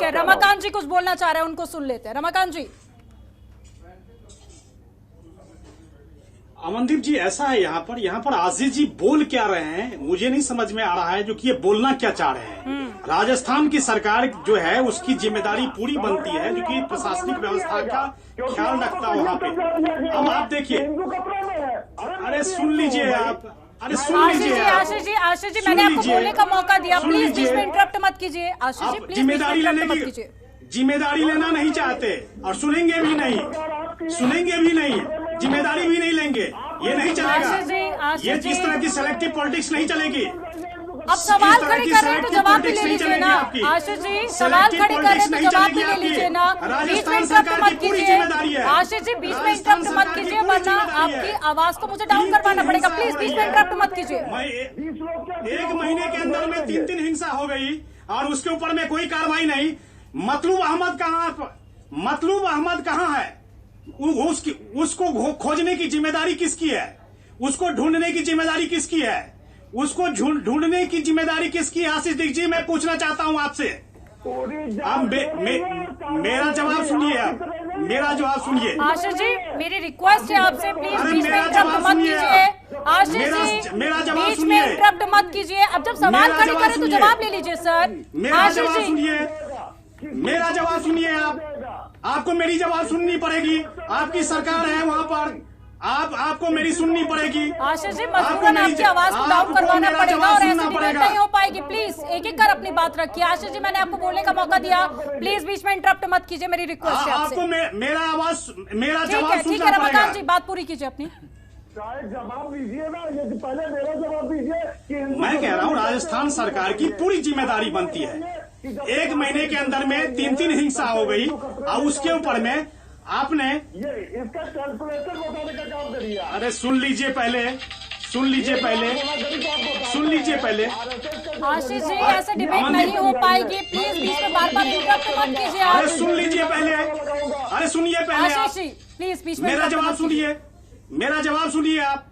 है। रमाकांत जी कुछ बोलना चाह रहे हैं, उनको सुन लेते हैं। रमाकांत जी। अमनदीप जी ऐसा है यहाँ पर आजीज जी बोल क्या रहे हैं मुझे नहीं समझ में आ रहा है, जो कि ये बोलना क्या चाह रहे हैं। राजस्थान की सरकार जो है उसकी जिम्मेदारी पूरी बनती है, जो कि प्रशासनिक व्यवस्था का ख्याल रखता है वहाँ पे। अब आप देखिए, अरे सुन लीजिए आप, अरे सुन लीजिए आशीष जी मैंने आपको बोलने का मौका दिया, प्लीज बीच में इंटरप्ट मत कीजिए। आशीष जी प्लीज जिम्मेदारी लेने की जिम्मेदारी लेना नहीं चाहते और सुनेंगे भी नहीं, जिम्मेदारी भी नहीं लेंगे, ये नहीं चलेगा। ये जिस तरह की सेलेक्टिव पॉलिटिक्स नहीं चलेगी। अब सवाल खड़े कर रहे हैं तो जवाब भी ले लीजिए ना आशीष जी, सवाल खड़े कर रहे हैं तो जवाब भी ले लीजिए ना, बीच में इंटरप्ट मत कीजिए। आशीष जी बीच में इंटरप्ट मत कीजिए, वरना आपकी आवाज को मुझे डाउन करवाना पड़ेगा। प्लीज बीच में इंटरप्ट मत कीजिए। 1 महीने के अंदर में 3 हिंसा हो गई और उसके ऊपर में कोई कार्रवाई नहीं। मतलूब अहमद कहाँ है? उसको खोजने की जिम्मेदारी किसकी है? उसको ढूंढने की जिम्मेदारी किसकी है? ढूंढने की जिम्मेदारी किसकी है? आशीष दीजिए, मैं पूछना चाहता हूं आपसे। अब मेरा जवाब सुनिए, मेरा जवाब सुनिए। आशीष जी मेरी रिक्वेस्ट है आपसे, प्लीज बीच में इंटरप्ट मत कीजिए। आशीष जी मेरा जवाब बीच में इंटरप्ट मत कीजिए। अब जब सवाल खड़े करें तो जवाब ले लीजिए सर। आशीष जी मेरा जवाब सुनिए, आपको मेरी जवाब सुननी पड़ेगी। आपकी सरकार है वहाँ पर, आपको मेरी सुननी पड़ेगी। आशीष जी मजबूरन आपकी आवाज को डाउन करवाना पड़ेगा और ऐसे डिबेट नहीं हो पाएगी। प्लीज एक कर अपनी बात रखिए। आशीष जी मैंने आपको बोलने का मौका दिया, प्लीज बीच में इंटरप्ट मत कीजिए, मेरी रिक्वेस्ट है आपसे। आपको मेरा जवाब ठीक है रमाकांत जी बात पूरी कीजिए अपनी। जवाब दीजिए ना, ये पहले मेरा जवाब दीजिए। मैं कह रहा हूँ राजस्थान सरकार की पूरी जिम्मेदारी बनती है। 1 महीने के अंदर में 3 हिंसा हो गई और उसके ऊपर में आपने इसका कैलकुलेशन बताने का काम करिए। अरे सुन लीजिए पहले। आशीष जी ऐसे डिबेट नहीं हो पाएगी, प्लीज बीच में बार इंटरप्ट मत कीजिए। अरे सुन लीजिए पहले, अरे सुनिए पहले आशीष जी प्लीज बीच में मेरा जवाब सुनिए, आप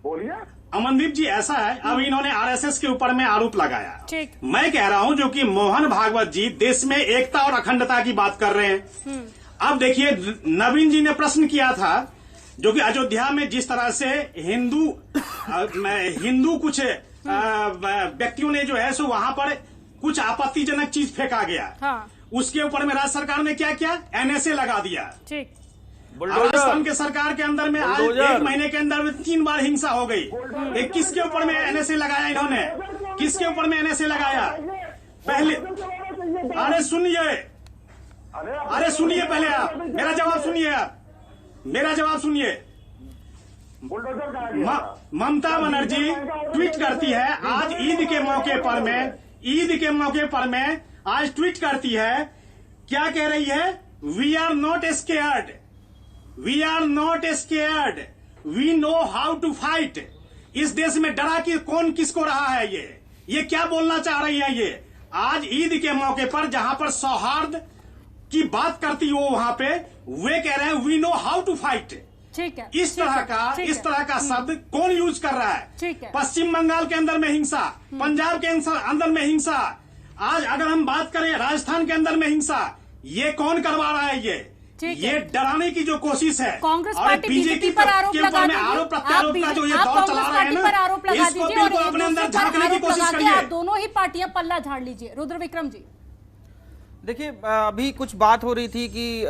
बोलिए। अमनदीप जी ऐसा है, अब इन्होंने आरएसएस के ऊपर में आरोप लगाया। ठीक। मैं कह रहा हूं जो कि मोहन भागवत जी देश में एकता और अखंडता की बात कर रहे हैं। अब देखिए नवीन जी ने प्रश्न किया था जो कि अयोध्या में जिस तरह से हिंदू कुछ व्यक्तियों ने जो है सो वहां पर कुछ आपत्तिजनक चीज फेंका गया। हाँ। उसके ऊपर में राज्य सरकार ने क्या किया? एनएसए लगा दिया। ठीक। राजस्थान के सरकार के अंदर में आज 1 महीने के अंदर में 3 बार हिंसा हो गई। किसके ऊपर में एनएसए लगाया इन्होंने? किसके ऊपर में एनएसए लगाया? पहले अरे सुनिए पहले आप मेरा जवाब सुनिए। ममता बनर्जी ट्वीट करती है आज ईद के मौके पर में आज ट्वीट करती है, क्या कह रही है? We are not scared, we know how to fight. इस देश में डरा कि कौन किसको रहा है? ये क्या बोलना चाह रही है? ये आज ईद के मौके पर जहां पर सौहार्द की बात करती हो वहां पे वे कह रहे हैं we know how to fight. ठीक है, इस तरह का शब्द कौन यूज कर रहा है? ठीक है। पश्चिम बंगाल के अंदर में हिंसा, पंजाब के अंदर में हिंसा, आज अगर हम बात करें राजस्थान के अंदर में हिंसा, ये कौन करवा रहा है? ये डराने की जो कोशिश है कांग्रेस और पार्टी बीजेपी पर आरोप लगा दीजिए, आरोप प्रत्यारोप का जो ये दौर चला रहे हैं ना, इसको बिल्कुल अपने अंदर झांकने की कोशिश करिए। आप दोनों ही पार्टियां पल्ला झाड़ लीजिए। रुद्र विक्रम जी, देखिए, अभी कुछ बात हो रही थी कि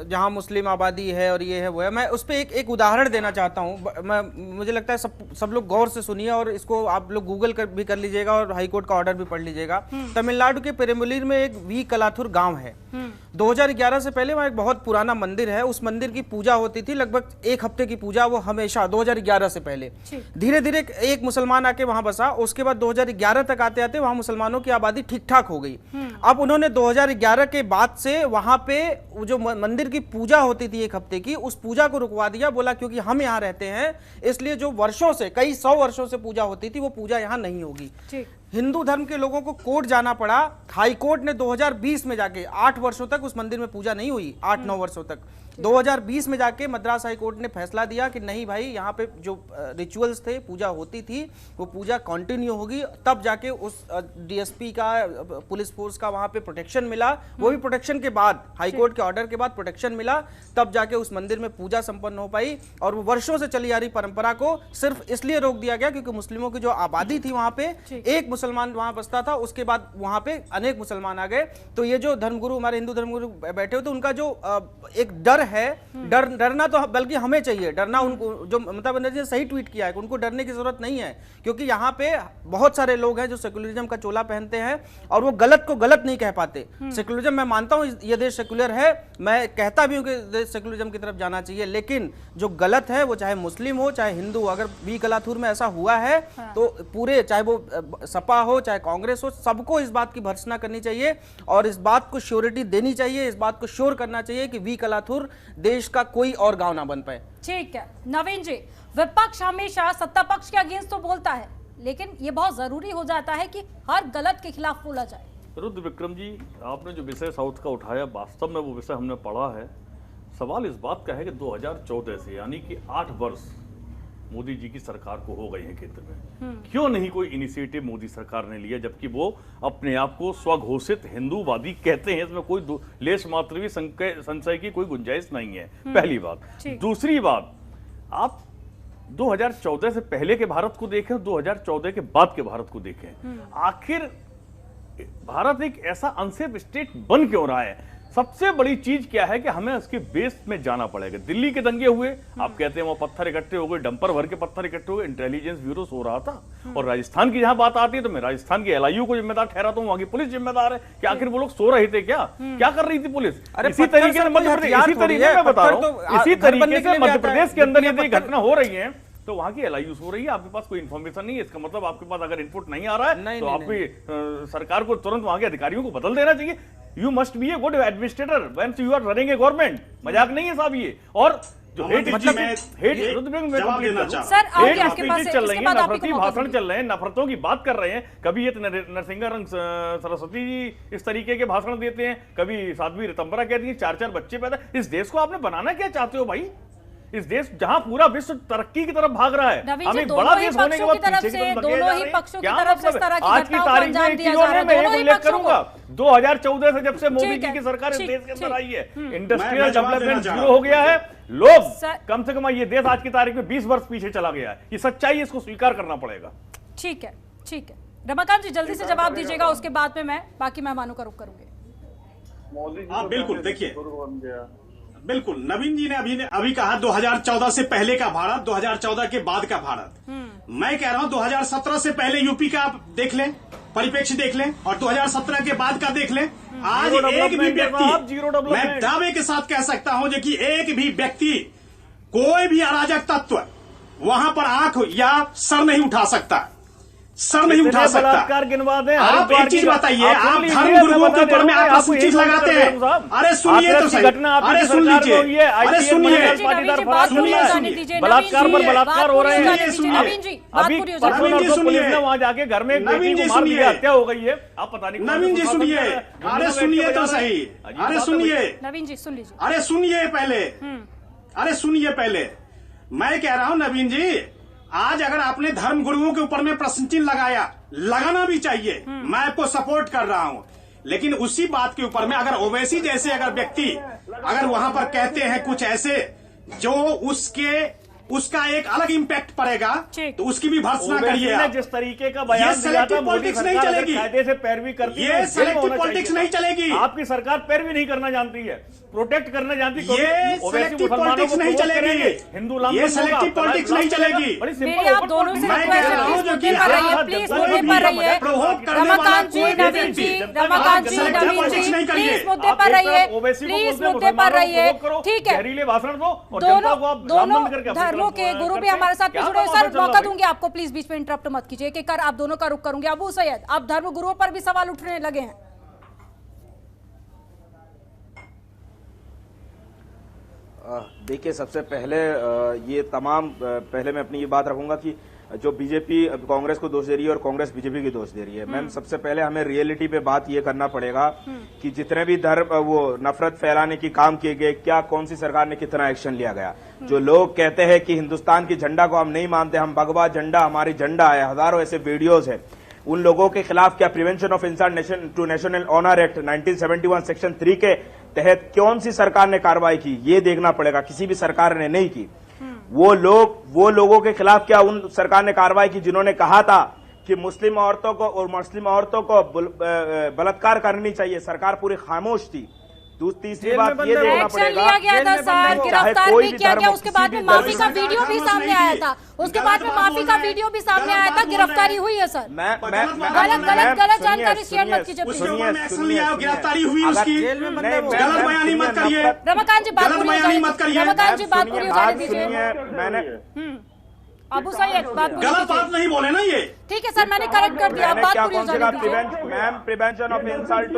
जहां मुस्लिम आबादी है और ये है वो है, मैं उस पर एक उदाहरण देना चाहता हूं। मुझे लगता है सब लोग गौर से सुनिए और इसको आप लोग गूगल भी कर लीजिएगा और हाईकोर्ट का ऑर्डर भी पढ़ लीजिएगा। तमिलनाडु के पेरुम्बलूर में एक वी कलाथुर गांव है। 2011 से पहले वहाँ एक बहुत पुराना मंदिर है, उस मंदिर की पूजा होती थी लगभग 1 हफ्ते की पूजा, वो हमेशा 2011 से पहले। धीरे धीरे एक मुसलमान आके वहां बसा, उसके बाद 2011 तक आते आते वहां मुसलमानों की आबादी ठीक ठाक हो गई। अब उन्होंने 2011 के बाद से वहां पे जो मंदिर की पूजा होती थी 1 हफ्ते की, उस पूजा को रुकवा दिया। बोला क्योंकि हम यहाँ रहते हैं इसलिए जो वर्षों से, कई 100 वर्षों से पूजा होती थी वो पूजा यहाँ नहीं होगी। हिंदू धर्म के लोगों को कोर्ट जाना पड़ा। हाई कोर्ट ने 2020 में जाके 8 वर्षों तक उस मंदिर में पूजा नहीं हुई, 8-9 वर्षों तक। 2020 में जाके मद्रास हाई कोर्ट ने फैसला दिया कि नहीं भाई, यहाँ पे जो रिचुअल्स थे, पूजा होती थी, वो पूजा कंटिन्यू होगी। तब जाके उस डीएसपी का, पुलिस फोर्स का वहाँ पे प्रोटेक्शन मिला। वो भी प्रोटेक्शन के बाद, हाई कोर्ट के ऑर्डर के बाद प्रोटेक्शन मिला, तब जाके उस मंदिर में पूजा संपन्न हो पाई। और वो वर्षों से चली आ रही परंपरा को सिर्फ इसलिए रोक दिया गया क्योंकि मुस्लिमों की जो आबादी थी वहाँ पे, एक मुसलमान वहां बसता था, उसके बाद वहां पे अनेक मुसलमान आ गए। तो ये जो धर्मगुरु, हमारे हिंदू धर्मगुरु बैठे हुए, तो उनका जो एक डर है, डरना तो बल्कि हमें चाहिए डरना। उनको जो ममता बनर्जी ने सही ट्वीट किया है, उनको डरने की जरूरत नहीं है, क्योंकि यहाँ पे बहुत सारे लोग हैं जो सेकुलरिज्म का चोला पहनते हैं और वो गलत को गलत नहीं कह पाते। सेकुलरिज्म, मैं मानता हूँ ये देश सेकुलर है, मैं कहता भी हूँ कि देश सेकुलरिज्म की तरफ जाना चाहिए, लेकिन जो गलत है वो चाहे मुस्लिम हो चाहे हिंदू, अगर वी कलाथुर में ऐसा हुआ है तो पूरे, चाहे वो सपा हो चाहे कांग्रेस हो, सबको इस बात की भर्त्सना करनी चाहिए और इस बात को श्योरिटी देनी चाहिए, इस बात को श्योर करना चाहिए कि वी कलाथुर देश का कोई और गांव ना बन पाए। ठीक है नवीन जी, विपक्ष हमेशा सत्ता पक्ष के अगेंस्ट तो बोलता है, लेकिन ये बहुत जरूरी हो जाता है कि हर गलत के खिलाफ बोला जाए। रुद्र विक्रम जी, आपने जो विषय साउथ का उठाया, वास्तव में वो विषय हमने पढ़ा है। सवाल इस बात का है कि 2014 से, यानी कि 8 वर्ष मोदी जी की सरकार को हो गए हैं केंद्र में, क्यों नहीं कोई इनिशिएटिव मोदी सरकार ने लिया, जबकि वो अपने आप को स्वघोषित हिंदूवादी कहते हैं। इसमें कोई लेश मात्र भी संशय की कोई गुंजाइश नहीं है, पहली बात। दूसरी बात, आप 2014 से पहले के भारत को देखें, 2014 के बाद के भारत को देखें, आखिर भारत एक ऐसा अनसेफ स्टेट बन क्यों रहा है? सबसे बड़ी चीज क्या है कि हमें उसके बेस में जाना पड़ेगा। दिल्ली के दंगे हुए, आप कहते हैं वो पत्थर इकट्ठे हो गए, डंपर भर के पत्थर इकट्ठे हो गए, इंटेलिजेंस ब्यूरो सो रहा था। और राजस्थान की जहां बात आती है तो मैं राजस्थान की एलआईयू को जिम्मेदार ठहराता हूं, वहां की पुलिस जिम्मेदार है कि आखिर वो लोग सो रहे थे क्या कर रही थी पुलिस? इसी तरीके से मध्य प्रदेश, इसी तरीके मैं बता रहा हूँ, इसी तरीके से मध्य प्रदेश के अंदर यदि घटना हो रही है तो वहां की एलआईयू हो रही है, आपके पास कोई इन्फॉर्मेशन नहीं है। इसका मतलब आपके पास अगर इनपुट नहीं आ रहा है तो आपकी सरकार को तुरंत वहां के अधिकारियों को बदल देना चाहिए। You must be a good administrator when you are running a government. मजाक नहीं है साहब ये। और जो हेट चल रही है, नफरती भाषण चल रहे हैं, नफरतों की बात कर रहे हैं, कभी ये नरसिंह सरस्वती जी इस तरीके के भाषण देते हैं, कभी साध्वी रितंबरा कहती है 4-4 बच्चे पैदा। इस देश को आपने बनाना क्या चाहते हो भाई? इस देश जहां पूरा विश्व तरक्की की तरफ भाग रहा है, हम एक बड़ा देश होने के बाद पीछे की तरफ धकेले जा रहे हैं। क्या मतलब है? आज की तारीख में एक चीज और मैं एक उल्लेख करूंगा, 2014 से जब से मोदी जी की सरकार इस देश के अंदर आई है, इंडस्ट्रियल डेवलपमेंट जीरो हो गया है। लोग कम से कम ये देश आज की तारीख में 20 वर्ष पीछे चला गया है। ये सच्चाई, इसको स्वीकार करना पड़ेगा। ठीक है, ठीक है। रमाकांत जी जल्दी से जवाब दीजिएगा, उसके बाद में मैं बाकी मेहमानों का रुख करूंगी। बिल्कुल, देखिए बिल्कुल, नवीन जी ने अभी कहा 2014 से पहले का भारत, 2014 के बाद का भारत। मैं कह रहा हूं 2017 से पहले यूपी का आप देख लें, परिप्रेक्ष्य देख लें, और 2017 के बाद का देख लें। आज एक भी व्यक्ति, मैं दावे के साथ कह सकता हूं कि एक भी व्यक्ति, कोई भी अराजक तत्व वहां पर आंख या सर नहीं उठा सकता, सर नहीं उठा सकता। आप एक चीज बताइए, आप धर्म गुरुओं के ऊपर में आप चीज लगाते हैं। अरे सुनिए तो सही, अरे सुन लीजिए, अरे सुनिए, बलात्कार पर बलात्कार हो रहे हैं। अभी पुलिस ने वहां जाके घर में मार दिया, हत्या हो गई है। आप पता नहीं। नवीन जी सुनिए, अरे सुनिए तो सही, अरे सुनिए, नवीन जी सुन लीजिए, अरे सुनिए पहले। अरे सुनिए, पहले मैं कह रहा हूं नवीन जी, आज अगर आपने धर्म गुरुओं के ऊपर में प्रश्न चिन्ह लगाया, लगाना भी चाहिए, मैं आपको सपोर्ट कर रहा हूं, लेकिन उसी बात के ऊपर में अगर ओवैसी जैसे अगर व्यक्ति अगर वहां पर कहते हैं कुछ ऐसे जो उसका एक अलग इम्पैक्ट पड़ेगा, तो उसकी भी भर्त्सना करिए आप। जिस तरीके का बयान दिया था, मोदी नहीं चलेगी, कायदे से पैरवी करती है, ये सेलेक्टिव पॉलिटिक्स नहीं चलेगी। आपकी सरकार पैरवी नहीं करना जानती है, प्रोटेक्ट करना जानती है। ये सेलेक्टिव पॉलिटिक्स नहीं चलेगी, हिंदू ये सेलेक्टिव पॉलिटिक्स नहीं चलेगी। मेरी आप दोनों से रिक्वेस्ट है, प्लीज मुद्दे पर रहिए, प्लीज मुद्दे पर रहिए। रमाकांत जी, नवीन जी, रमाकांत जी, नवीन जी, प्लीज मुद्दे पर रहिए, प्लीज मुद्दे पर रहिए, ठीक है। जहरीले भाषण दो और जनता को आप दोनों धर्मों के गुरु भी हमारे साथ जुड़े हैं। सर, मौका दूंगी आपको, प्लीज बीच में इंटरप्ट मत कीजिए, एक एक कर आप दोनों का रुख करूंगी। अबू सैयद, आप धर्म गुरुओं पर भी सवाल उठने लगे हैं। देखिए, सबसे पहले ये तमाम पहले मैं अपनी ये बात रखूंगा कि जो बीजेपी कांग्रेस को दोष दे रही है और कांग्रेस बीजेपी की दोष दे रही है। मैम, सबसे पहले हमें रियलिटी पे बात ये करना पड़ेगा कि जितने भी धर्म वो नफरत फैलाने की काम किए गए, क्या कौन सी सरकार ने कितना एक्शन लिया गया। जो लोग कहते हैं कि हिंदुस्तान की झंडा को हम नहीं मानते, हम भगवा झंडा हमारी झंडा है, हजारों ऐसे वीडियोज है, उन लोगों के खिलाफ क्या prevention of insult to national honour act 1971 section 3 के तहत कौन सी सरकार ने कार्रवाई की, ये देखना पड़ेगा। किसी भी सरकार ने नहीं की। वो लोगों के खिलाफ क्या उन सरकार ने कार्रवाई की जिन्होंने कहा था कि मुस्लिम औरतों को बलात्कार करनी चाहिए, सरकार पूरी खामोश थी। तीसरी बात ये देखना पड़ेगा, लिया गया था सर, गिरफ्तार भी किया गया, उसके बाद में माफी का वीडियो भी सामने आया था, उसके बाद में माफी का वीडियो भी सामने आया था, गिरफ्तारी हुई है सर। गलत जानकारी शेयर मत कीजिए, गिरफ्तारी हुई उसकी, गलत बयानी मत करिए। रमाकांत जी बात पूरी, रमाकांत जी बात पूरी हो जाने दीजिए। मैंने अबू सैयद बात गलत बात नहीं बोले ना ये, ठीक है सर, मैंने करेक्ट कर दिया, बात पूरी हो जाने दीजिए। मैम, प्रिवेंशन ऑफ इंसल्ट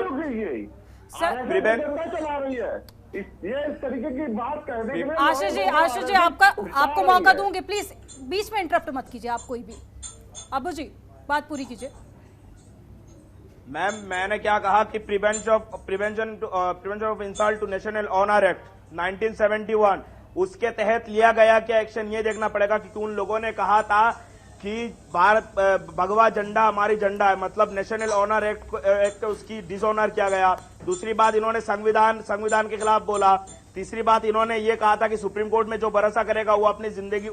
चला रही है, ये इस तरीके की बात कहने के लिए। आशीष जी आपको मौका दूंगी, प्लीज बीच में इंटरप्ट मत कीजिए आप कोई भी। अबू जी बात पूरी कीजिए। मैम, मैंने क्या कहा कि prevention of insult to national honour act 1971 उसके तहत लिया गया क्या एक्शन, ये देखना पड़ेगा। क्योंकि उन लोगों ने कहा था कि भारत भगवा झंडा हमारी झंडा है, मतलब नेशनल ऑनर एक्ट उसकी डिसऑनर किया गया। दूसरी बात, इन्होंने संविधान के खिलाफ बोला। तीसरी बात, इन्होंने ये कहा था कि सुप्रीम कोर्ट में जो भरोसा करेगा वो अपनी जिंदगी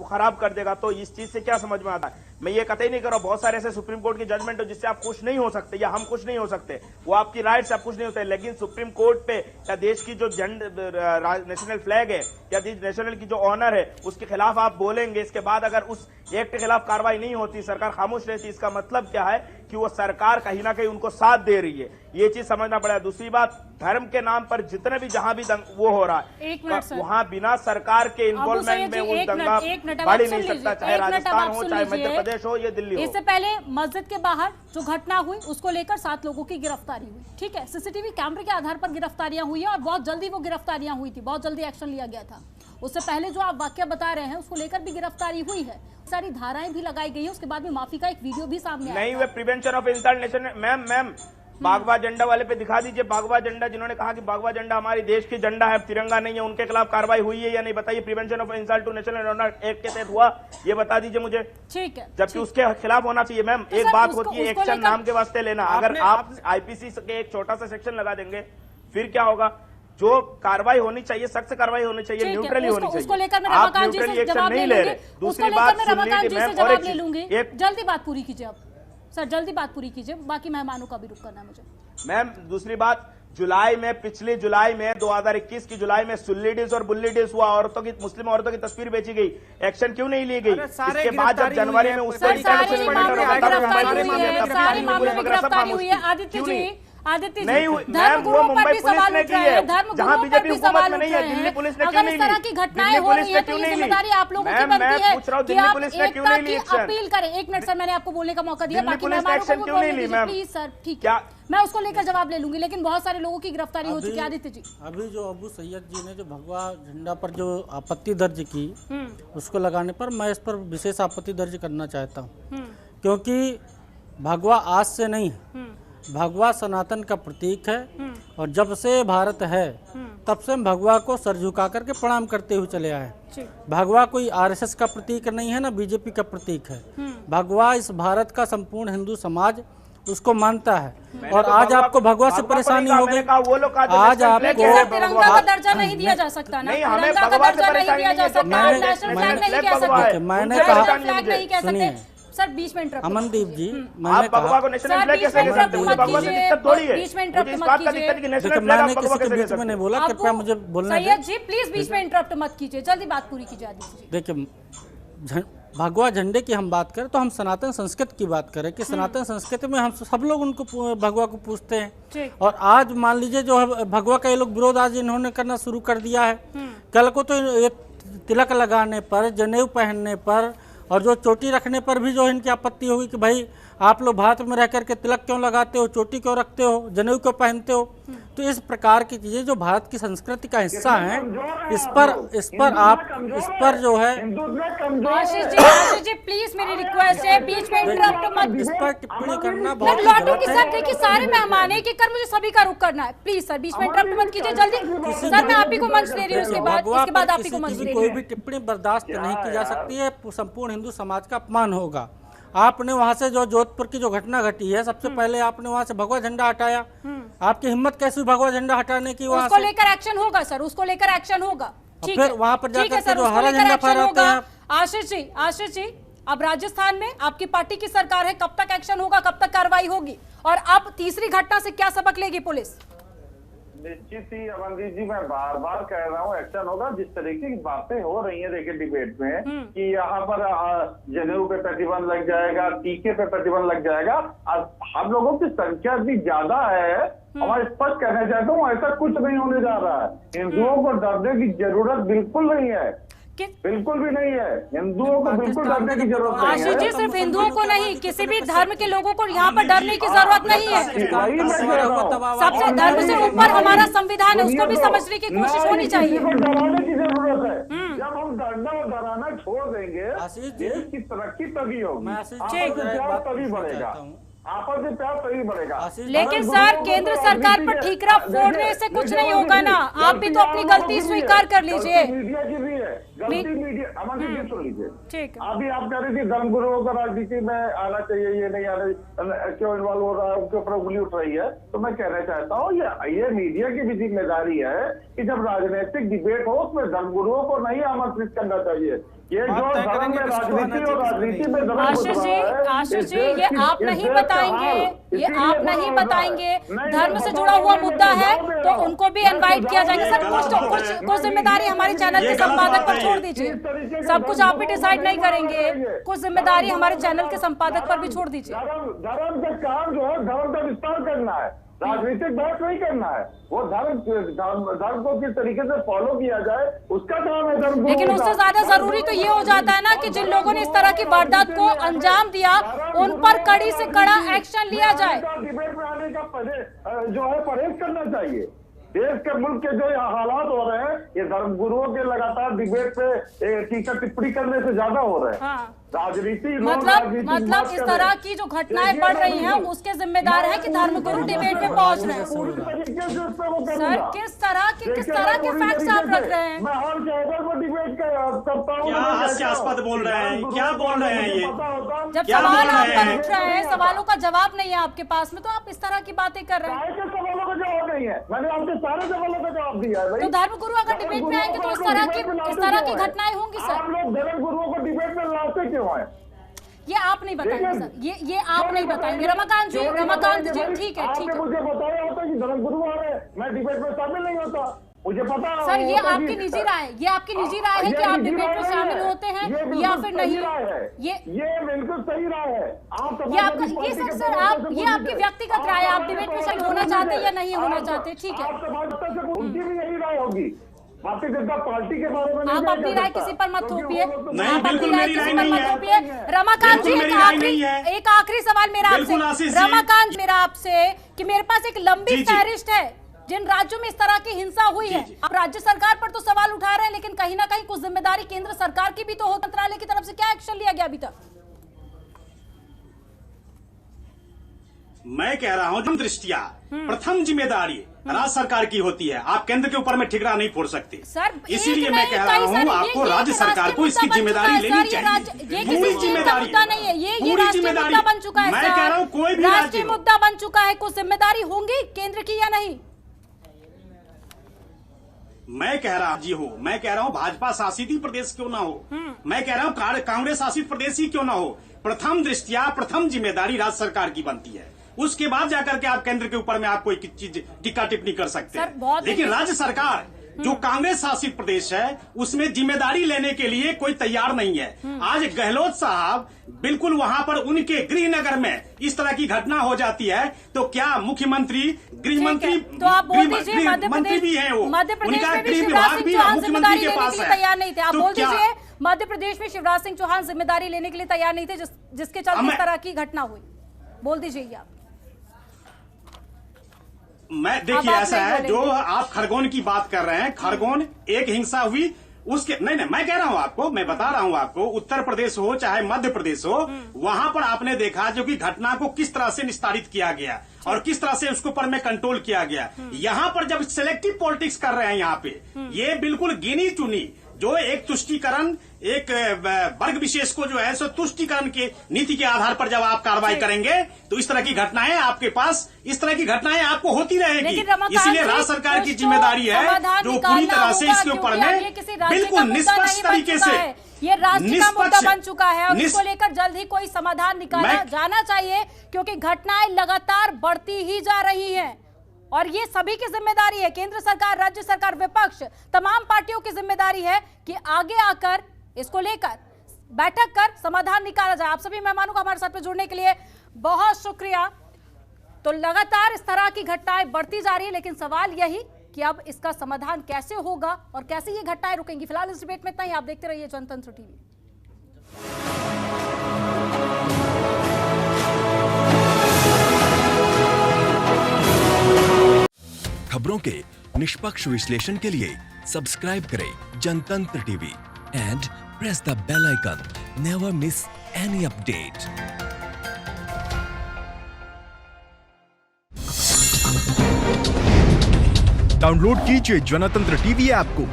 खराब कर देगा। तो इस चीज से क्या समझ में आता है, मैं ये कतई नहीं कर रहा, बहुत सारे ऐसे सुप्रीम कोर्ट की जजमेंट हो जिससे आप खुश नहीं हो सकते या हम खुश नहीं हो सकते, वो आपकी राइट से आप खुश नहीं होते। लेकिन सुप्रीम कोर्ट पे या देश की जो नेशनल फ्लैग है या नेशनल की जो ऑनर है उसके खिलाफ आप बोलेंगे, इसके बाद अगर उस एक्ट के खिलाफ कार्रवाई नहीं होती, सरकार खामोश रहती, इसका मतलब क्या है कि वो सरकार कहीं ना कहीं उनको साथ दे रही है, ये चीज समझना पड़ेगा। दूसरी बात, धर्म के नाम पर जितने भी जहां भी वो हो रहा है वहां बिना सरकार के इन्वॉल्वमेंट में वो दंगा बढ़ ही नहीं सकता, चाहे राजस्थान हो, चाहे मध्य प्रदेश हो, ये दिल्ली हो। इससे पहले मस्जिद के बाहर जो घटना हुई उसको लेकर 7 लोगों की गिरफ्तारी हुई, ठीक है, सीसीटीवी कैमरे के आधार पर गिरफ्तारियां हुई है और बहुत जल्दी वो गिरफ्तारियां हुई थी, बहुत जल्दी एक्शन लिया गया था। उससे पहले जो आप वाकया बता रहे हैं उसको लेकर भी गिरफ्तारी हुई है, सारी धाराएं भी लगाई गई है, उसके बाद में माफी का एक वीडियो भी सामने आया। नहीं, वे prevention of insult national. Ma'am बागवा झंडा वाले पे दिखा दीजिए, बागवा झंडा जिन्होंने कहा कि बागवा झंडा हमारी देश की झंडा है, तिरंगा नहीं है, उनके खिलाफ कार्रवाई हुई है या नहीं, बताइए। Prevention of insult to national honour act के तहत हुआ, ये बता दीजिए मुझे। ठीक है, जबकि उसके खिलाफ होना चाहिए। मैम, तो एक बात होती है एक्शन नाम के वास्ते लेना, अगर आप आईपीसी के एक छोटा सा सेक्शन लगा देंगे फिर क्या होगा। जो कार्रवाई होनी चाहिए, सख्त कार्रवाई होनी चाहिए, न्यूट्रली होनी चाहिए। उसको लेकर मैं रमाकांत जी से जवाब ले लूंगी, दूसरी बात रमाकांत जी से जवाब ले लूंगी। जल्दी बात पूरी कीजिए आप सर, जल्दी बात पूरी कीजिए, बाकी मेहमानों का भी रुख करना है मुझे। मैम, दूसरी बात, पिछली जुलाई में 2021 की जुलाई में सुल्लीडिस और बुल्लीडिस हुआ, मुस्लिम औरतों की तस्वीर बेची गई, एक्शन क्यों नहीं ली गई? इसके बाद जब जनवरी में उससे आदित्य जी, नहीं, धर्म गुरुओं पर भी सवाल उठ रहे हैं, धर्म गुरुओं पर भी सवाल उठ रहे हैं। अगर इस तरह की घटनाएं हो रही है तो ये जिम्मेदारी आप लोगों की बनती है कि आप एकता की अपील करें। एक मिनट सर, मैंने आपको बोलने का मौका दिया, बाकी मेहमानों को बोलने दीजिए प्लीज सर। ठीक है, मैं उसको लेकर जवाब ले लूंगी, लेकिन बहुत सारे लोगों की गिरफ्तारी हो चुकी है। आदित्य जी, अभी जो अबू सैयद जी ने जो भगवा झंडा पर जो आपत्ति दर्ज की उसको लगाने पर मैं इस पर विशेष आपत्ति दर्ज करना चाहता हूँ, क्योंकि भगवा आज से नहीं है, भगवा सनातन का प्रतीक है और जब से भारत है तब से हम भगवा को सर झुका करके प्रणाम करते हुए चले आए। भगवा कोई आरएसएस का प्रतीक नहीं है ना बीजेपी का प्रतीक है। भगवा इस भारत का संपूर्ण हिंदू समाज उसको मानता है। और आज आपको भगवा से परेशानी होगी, आज आपको तिरंगा का दर्जा नहीं दिया जा सकता ना, तिरंगा का दर्जा नहीं दिया जा सकता, नेशनल फ्लैग नहीं कह सकते, मैंने कहा फ्लैग नहीं कह सकते। सर बीच में इंटरप्ट, अमनदीप जी मैंने कहा बीच में इंटरप्ट मत कीजिए, बीच में इंटरप्ट मत कीजिए। देखिए मैंने किसी के बीच में नहीं बोला, कृपया मुझे बोलने दें। सैयद जी प्लीज बीच में इंटरप्ट मत कीजिए, जल्दी बात पूरी कीजिए। देखिए भगवा झंडे की हम बात करें तो हम सनातन संस्कृति की बात करें कि सनातन संस्कृति में हम सब लोग उनको भगवा को पूछते हैं। और आज मान लीजिए जो है भगवा का ये लोग विरोध आज इन्होंने करना शुरू कर दिया है। कल को तो ये तिलक लगाने पर, जनेऊ पहनने पर और जो चोटी रखने पर भी जो इनकी आपत्ति होगी कि भाई आप लोग भारत में रह करके तिलक क्यों लगाते हो, चोटी क्यों रखते हो, जनेऊ क्यों पहनते हो। तो इस प्रकार की चीजें जो भारत की संस्कृति का हिस्सा हैं, इस पर जो है आशीष जी प्लीज मेरी रिक्वेस्ट है बीच में इंटरप्ट मत। इस पर टिप्पणी करना बहुत लौटूंगी सर, देखिए सारे मेहमान है कि कर मुझे सभी का रुख करना है। प्लीज सर बीच में इंटरप्ट मत कीजिए जल्दी। सर मैं आप ही को मंच दे रही हूँ, उसके बाद आप ही को मंच दे रही हूँ। कोई भी टिप्पणी बर्दाश्त नहीं की जा सकती है, संपूर्ण हिंदू समाज का अपमान होगा। आपने वहां से जो जोधपुर की जो घटना घटी है, सबसे पहले आपने वहां से भगवा झंडा हटाया। आपकी हिम्मत कैसी भगवा झंडा हटाने की? वहां उसको लेकर एक्शन होगा सर, उसको लेकर एक्शन होगा। ठीक है, फिर वहां पर जाकर सर जो हरा झंडा फहराते हैं। आशीष जी अब राजस्थान में आपकी पार्टी की सरकार है, कब तक एक्शन होगा, कब तक कार्रवाई होगी? और अब तीसरी घटना से क्या सबक लेगी पुलिस? निश्चित ही अमनदीप जी, मैं बार बार कह रहा हूँ एक्शन होगा। जिस तरीके की बातें हो रही हैं देखिए डिबेट में कि यहाँ पर जनेऊ पे प्रतिबंध लग जाएगा, टीके पे प्रतिबंध लग जाएगा। हम लोगों की संख्या इतनी ज्यादा है, हमारे स्पष्ट कहना चाहता हूँ ऐसा कुछ नहीं होने जा रहा है। हिंदुओं को डरने की जरूरत बिल्कुल नहीं है, बिल्कुल भी नहीं है। हिंदुओं को बिल्कुल डरने की जरूरत नहीं है। आशीष जी सिर्फ हिंदुओं को नहीं, किसी भी धर्म के लोगों को यहाँ पर डरने की जरूरत नहीं है। सबसे धर्म से ऊपर हमारा संविधान है, उसको भी समझने की कोशिश होनी चाहिए। डराने की जरूरत है। जब हम डरना और डराना छोड़ देंगे देश की तरक्की तभी होगी, तभी बढ़ेगा, आपस में प्यार तभी बढ़ेगा। लेकिन सर केंद्र सरकार पर ठीकरा फोड़ने से कुछ नहीं होगा ना, आप भी तो अपनी गलती स्वीकार कर लीजिए। मीडिया की भी है गलती, मीडिया अमन जी सुन लीजिए। ठीक है, अभी आप कह रही थी धर्मगुरुओं को राजनीति में आना चाहिए, ये नहीं आना, क्यों इन्वॉल्व हो रहा है, उनके ऊपर उंगली उठ रही है। तो मैं कहना चाहता हूँ ये मीडिया की भी जिम्मेदारी है कि जब राजनीतिक डिबेट हो उसमें धर्मगुरुओं को नहीं आमंत्रित करना चाहिए। ये जो धर्म में राजनीति और राजनीति में आशीष जी ये आप नहीं बताएंगे, ये आप नहीं बताएंगे। धर्म से जुड़ा हुआ मुद्दा है तो उनको भी इनवाइट किया जाएगा। सर कुछ जिम्मेदारी हमारे चैनल के संपादक पर छोड़ दीजिए, सब कुछ आप भी डिसाइड नहीं करेंगे, कुछ जिम्मेदारी हमारे चैनल के संपादक पर भी छोड़ दीजिए। धर्म का काम जो है धर्म का विस्तार करना है, राजनीतिक बात नहीं करना है। वो धर्म को किस तरीके से फॉलो किया जाए उसका काम है धर्म। लेकिन उससे ज्यादा जरूरी तो ये हो जाता है ना कि जिन लोगों ने इस तरह की वारदात को अंजाम दिया उन पर कड़ी से कड़ा एक्शन लिया जाए। डिबेट में आने का जो है परहेज करना चाहिए। देश के मुल्क के जो हालात हो रहे हैं ये धर्मगुरुओं के लगातार डिबेट पे टीका टिप्पणी करने से ज्यादा हो रहे हैं। राजनीति मतलब इस तरह की जो घटनाएं बढ़ रही हैं उसके जिम्मेदार है कि धर्मगुरु डिबेट में पहुंच रहे हैं। सर किस तरह के फैक्ट्स आप रख रहे हैं? मैं हर जगह पर डिबेट करता हूँ। क्या हास्यास्पद बोल रहे हैं, क्या बोल रहे हैं ये? जब सवाल आप पर उठ रहे हैं, सवालों का जवाब नहीं है आपके पास में, तो आप इस तरह की बातें कर रहे हैं। सवालों का जवाब नहीं है, मैंने आपके सारे सवालों का जवाब दिया है। तो धर्मगुरु अगर डिबेट में आएंगे तो इस तरह की घटनाएं होंगी सर। आप लोग धर्मगुरुओं को डिबेट में लाते क्यों है? ये आप नहीं बताएंगे सर, ये आप नहीं बताएंगे। रमाकांत जी ठीक है। मुझे बताया होता कि धर्मगुरु आ रहे, मैं डिबेट में शामिल नहीं होता, मुझे पता। सर ये आपकी निजी राय है, ये आपकी निजी राय है कि आप डिबेट में शामिल होते हैं या फिर नहीं? ये बिल्कुल सही राय है। ये आपका ये आपकी व्यक्तिगत राय है, आप डिबेट में शामिल होना चाहते हैं या नहीं होना चाहते, ठीक है। उनकी भी यही राय होगी। भारतीय जनता पार्टी के बारे में आप अपनी राय किसी पर मत थोपिए, आप अपनी राय किसी पर मत थोपिए। रमाकांत जी एक आखिरी सवाल मेरा आपसे, रमाकांत मेरा आपसे कि मेरे पास एक लंबी फहरिस्त है जिन राज्यों में इस तरह की हिंसा हुई है। आप राज्य सरकार पर तो सवाल उठा रहे हैं, लेकिन कहीं ना कहीं कुछ जिम्मेदारी केंद्र सरकार की भी तो हो। मंत्रालय की तरफ से क्या एक्शन लिया गया अभी तक? मैं कह रहा हूँ जो दृष्टिया प्रथम जिम्मेदारी राज्य सरकार की होती है, आप केंद्र के ऊपर में ठिकरा नहीं फोड़ सकते। इसीलिए मैं कह रहा हूँ आपको राज्य सरकार को इसकी जिम्मेदारी लेनी चाहिए। पूरी जिम्मेदारी नहीं है, ये पूरी राष्ट्रीय जिम्मेदारी मुद्दा बन चुका है। मैं कह रहा हूँ कोई भी राष्ट्रीय राज्य मुद्दा बन चुका है, कुछ जिम्मेदारी होंगी केंद्र की या नहीं? मैं कह रहा जी हो, मैं कह रहा हूँ भाजपा शासित ही प्रदेश क्यों ना हो, मैं कह रहा हूँ कांग्रेस शासित प्रदेश ही क्यों ना हो, प्रथम दृष्टिया प्रथम जिम्मेदारी राज्य सरकार की बनती है। उसके बाद जाकर के आप केंद्र के ऊपर में आप कोई चीज टिक्का टिप्पणी कर सकते हैं। लेकिन राज्य सरकार जो कांग्रेस शासित प्रदेश है उसमें जिम्मेदारी लेने के लिए कोई तैयार नहीं है। आज गहलोत साहब बिल्कुल वहां पर उनके गृहनगर में इस तरह की घटना हो जाती है तो क्या मुख्यमंत्री गृह मंत्री तो आप बोल दीजिए मंत्री भी हैं, वो मध्य उनका प्रदेश में गृह शिवराज विभाग सिंह भी चौहान मुख्यमंत्री जिम्मेदारी के लेने पास के लिए है। तैयार नहीं थे। आप तो बोल क्या दीजिए मध्य प्रदेश में शिवराज सिंह चौहान जिम्मेदारी लेने के लिए तैयार नहीं थे, जिसके चलते इस तरह की घटना हुई। बोल दीजिए आप। मैं देखिए ऐसा है, जो आप खरगोन की बात कर रहे हैं, खरगोन एक हिंसा हुई उसके नहीं मैं कह रहा हूं आपको, मैं बता रहा हूं आपको, उत्तर प्रदेश हो चाहे मध्य प्रदेश हो, वहां पर आपने देखा जो कि घटना को किस तरह से निस्तारित किया गया और किस तरह से उसको पर में कंट्रोल किया गया। यहां पर जब सिलेक्टिव पॉलिटिक्स कर रहे हैं यहाँ पे, ये बिल्कुल गिनी चुनी जो एक तुष्टीकरण एक वर्ग विशेष को जो है सो तुष्टीकरण की नीति के आधार पर जब आप कार्रवाई करेंगे तो इस तरह की घटनाएं आपके पास, इस तरह की घटनाएं आपको होती रहेगी। इसलिए राज्य सरकार की जिम्मेदारी है जो पूरी तरह से इसके ऊपर में बिल्कुल निष्पक्ष तरीके से, ये राष्ट्र का मुद्दा बन चुका है और इसको लेकर जल्द ही कोई समाधान निकाला जाना चाहिए, क्योंकि घटनाएं लगातार बढ़ती ही जा रही हैं और ये सभी की जिम्मेदारी है। केंद्र सरकार, राज्य सरकार, विपक्ष, तमाम पार्टियों की जिम्मेदारी है कि आगे आकर इसको लेकर बैठक कर समाधान निकाला जाए। आप सभी मेहमानों का हमारे साथ में जुड़ने के लिए बहुत शुक्रिया। तो लगातार इस तरह की घटनाएं बढ़ती जा रही है, लेकिन सवाल यही कि अब इसका समाधान कैसे होगा और कैसे ये घटनाएं रुकेंगी। फिलहाल इस डिबेट में इतना ही। आप देखते रहिए जनतंत्र टीवी। खबरों के निष्पक्ष विश्लेषण के लिए सब्सक्राइब करें Jantantra TV and press the bell icon. Never miss any update. Download कीजिए जनतंत्र टीवी ऐप को,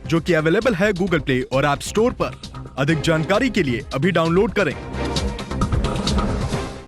जो कि अवेलेबल है गूगल प्ले और ऐप स्टोर पर। अधिक जानकारी के लिए अभी डाउनलोड करें।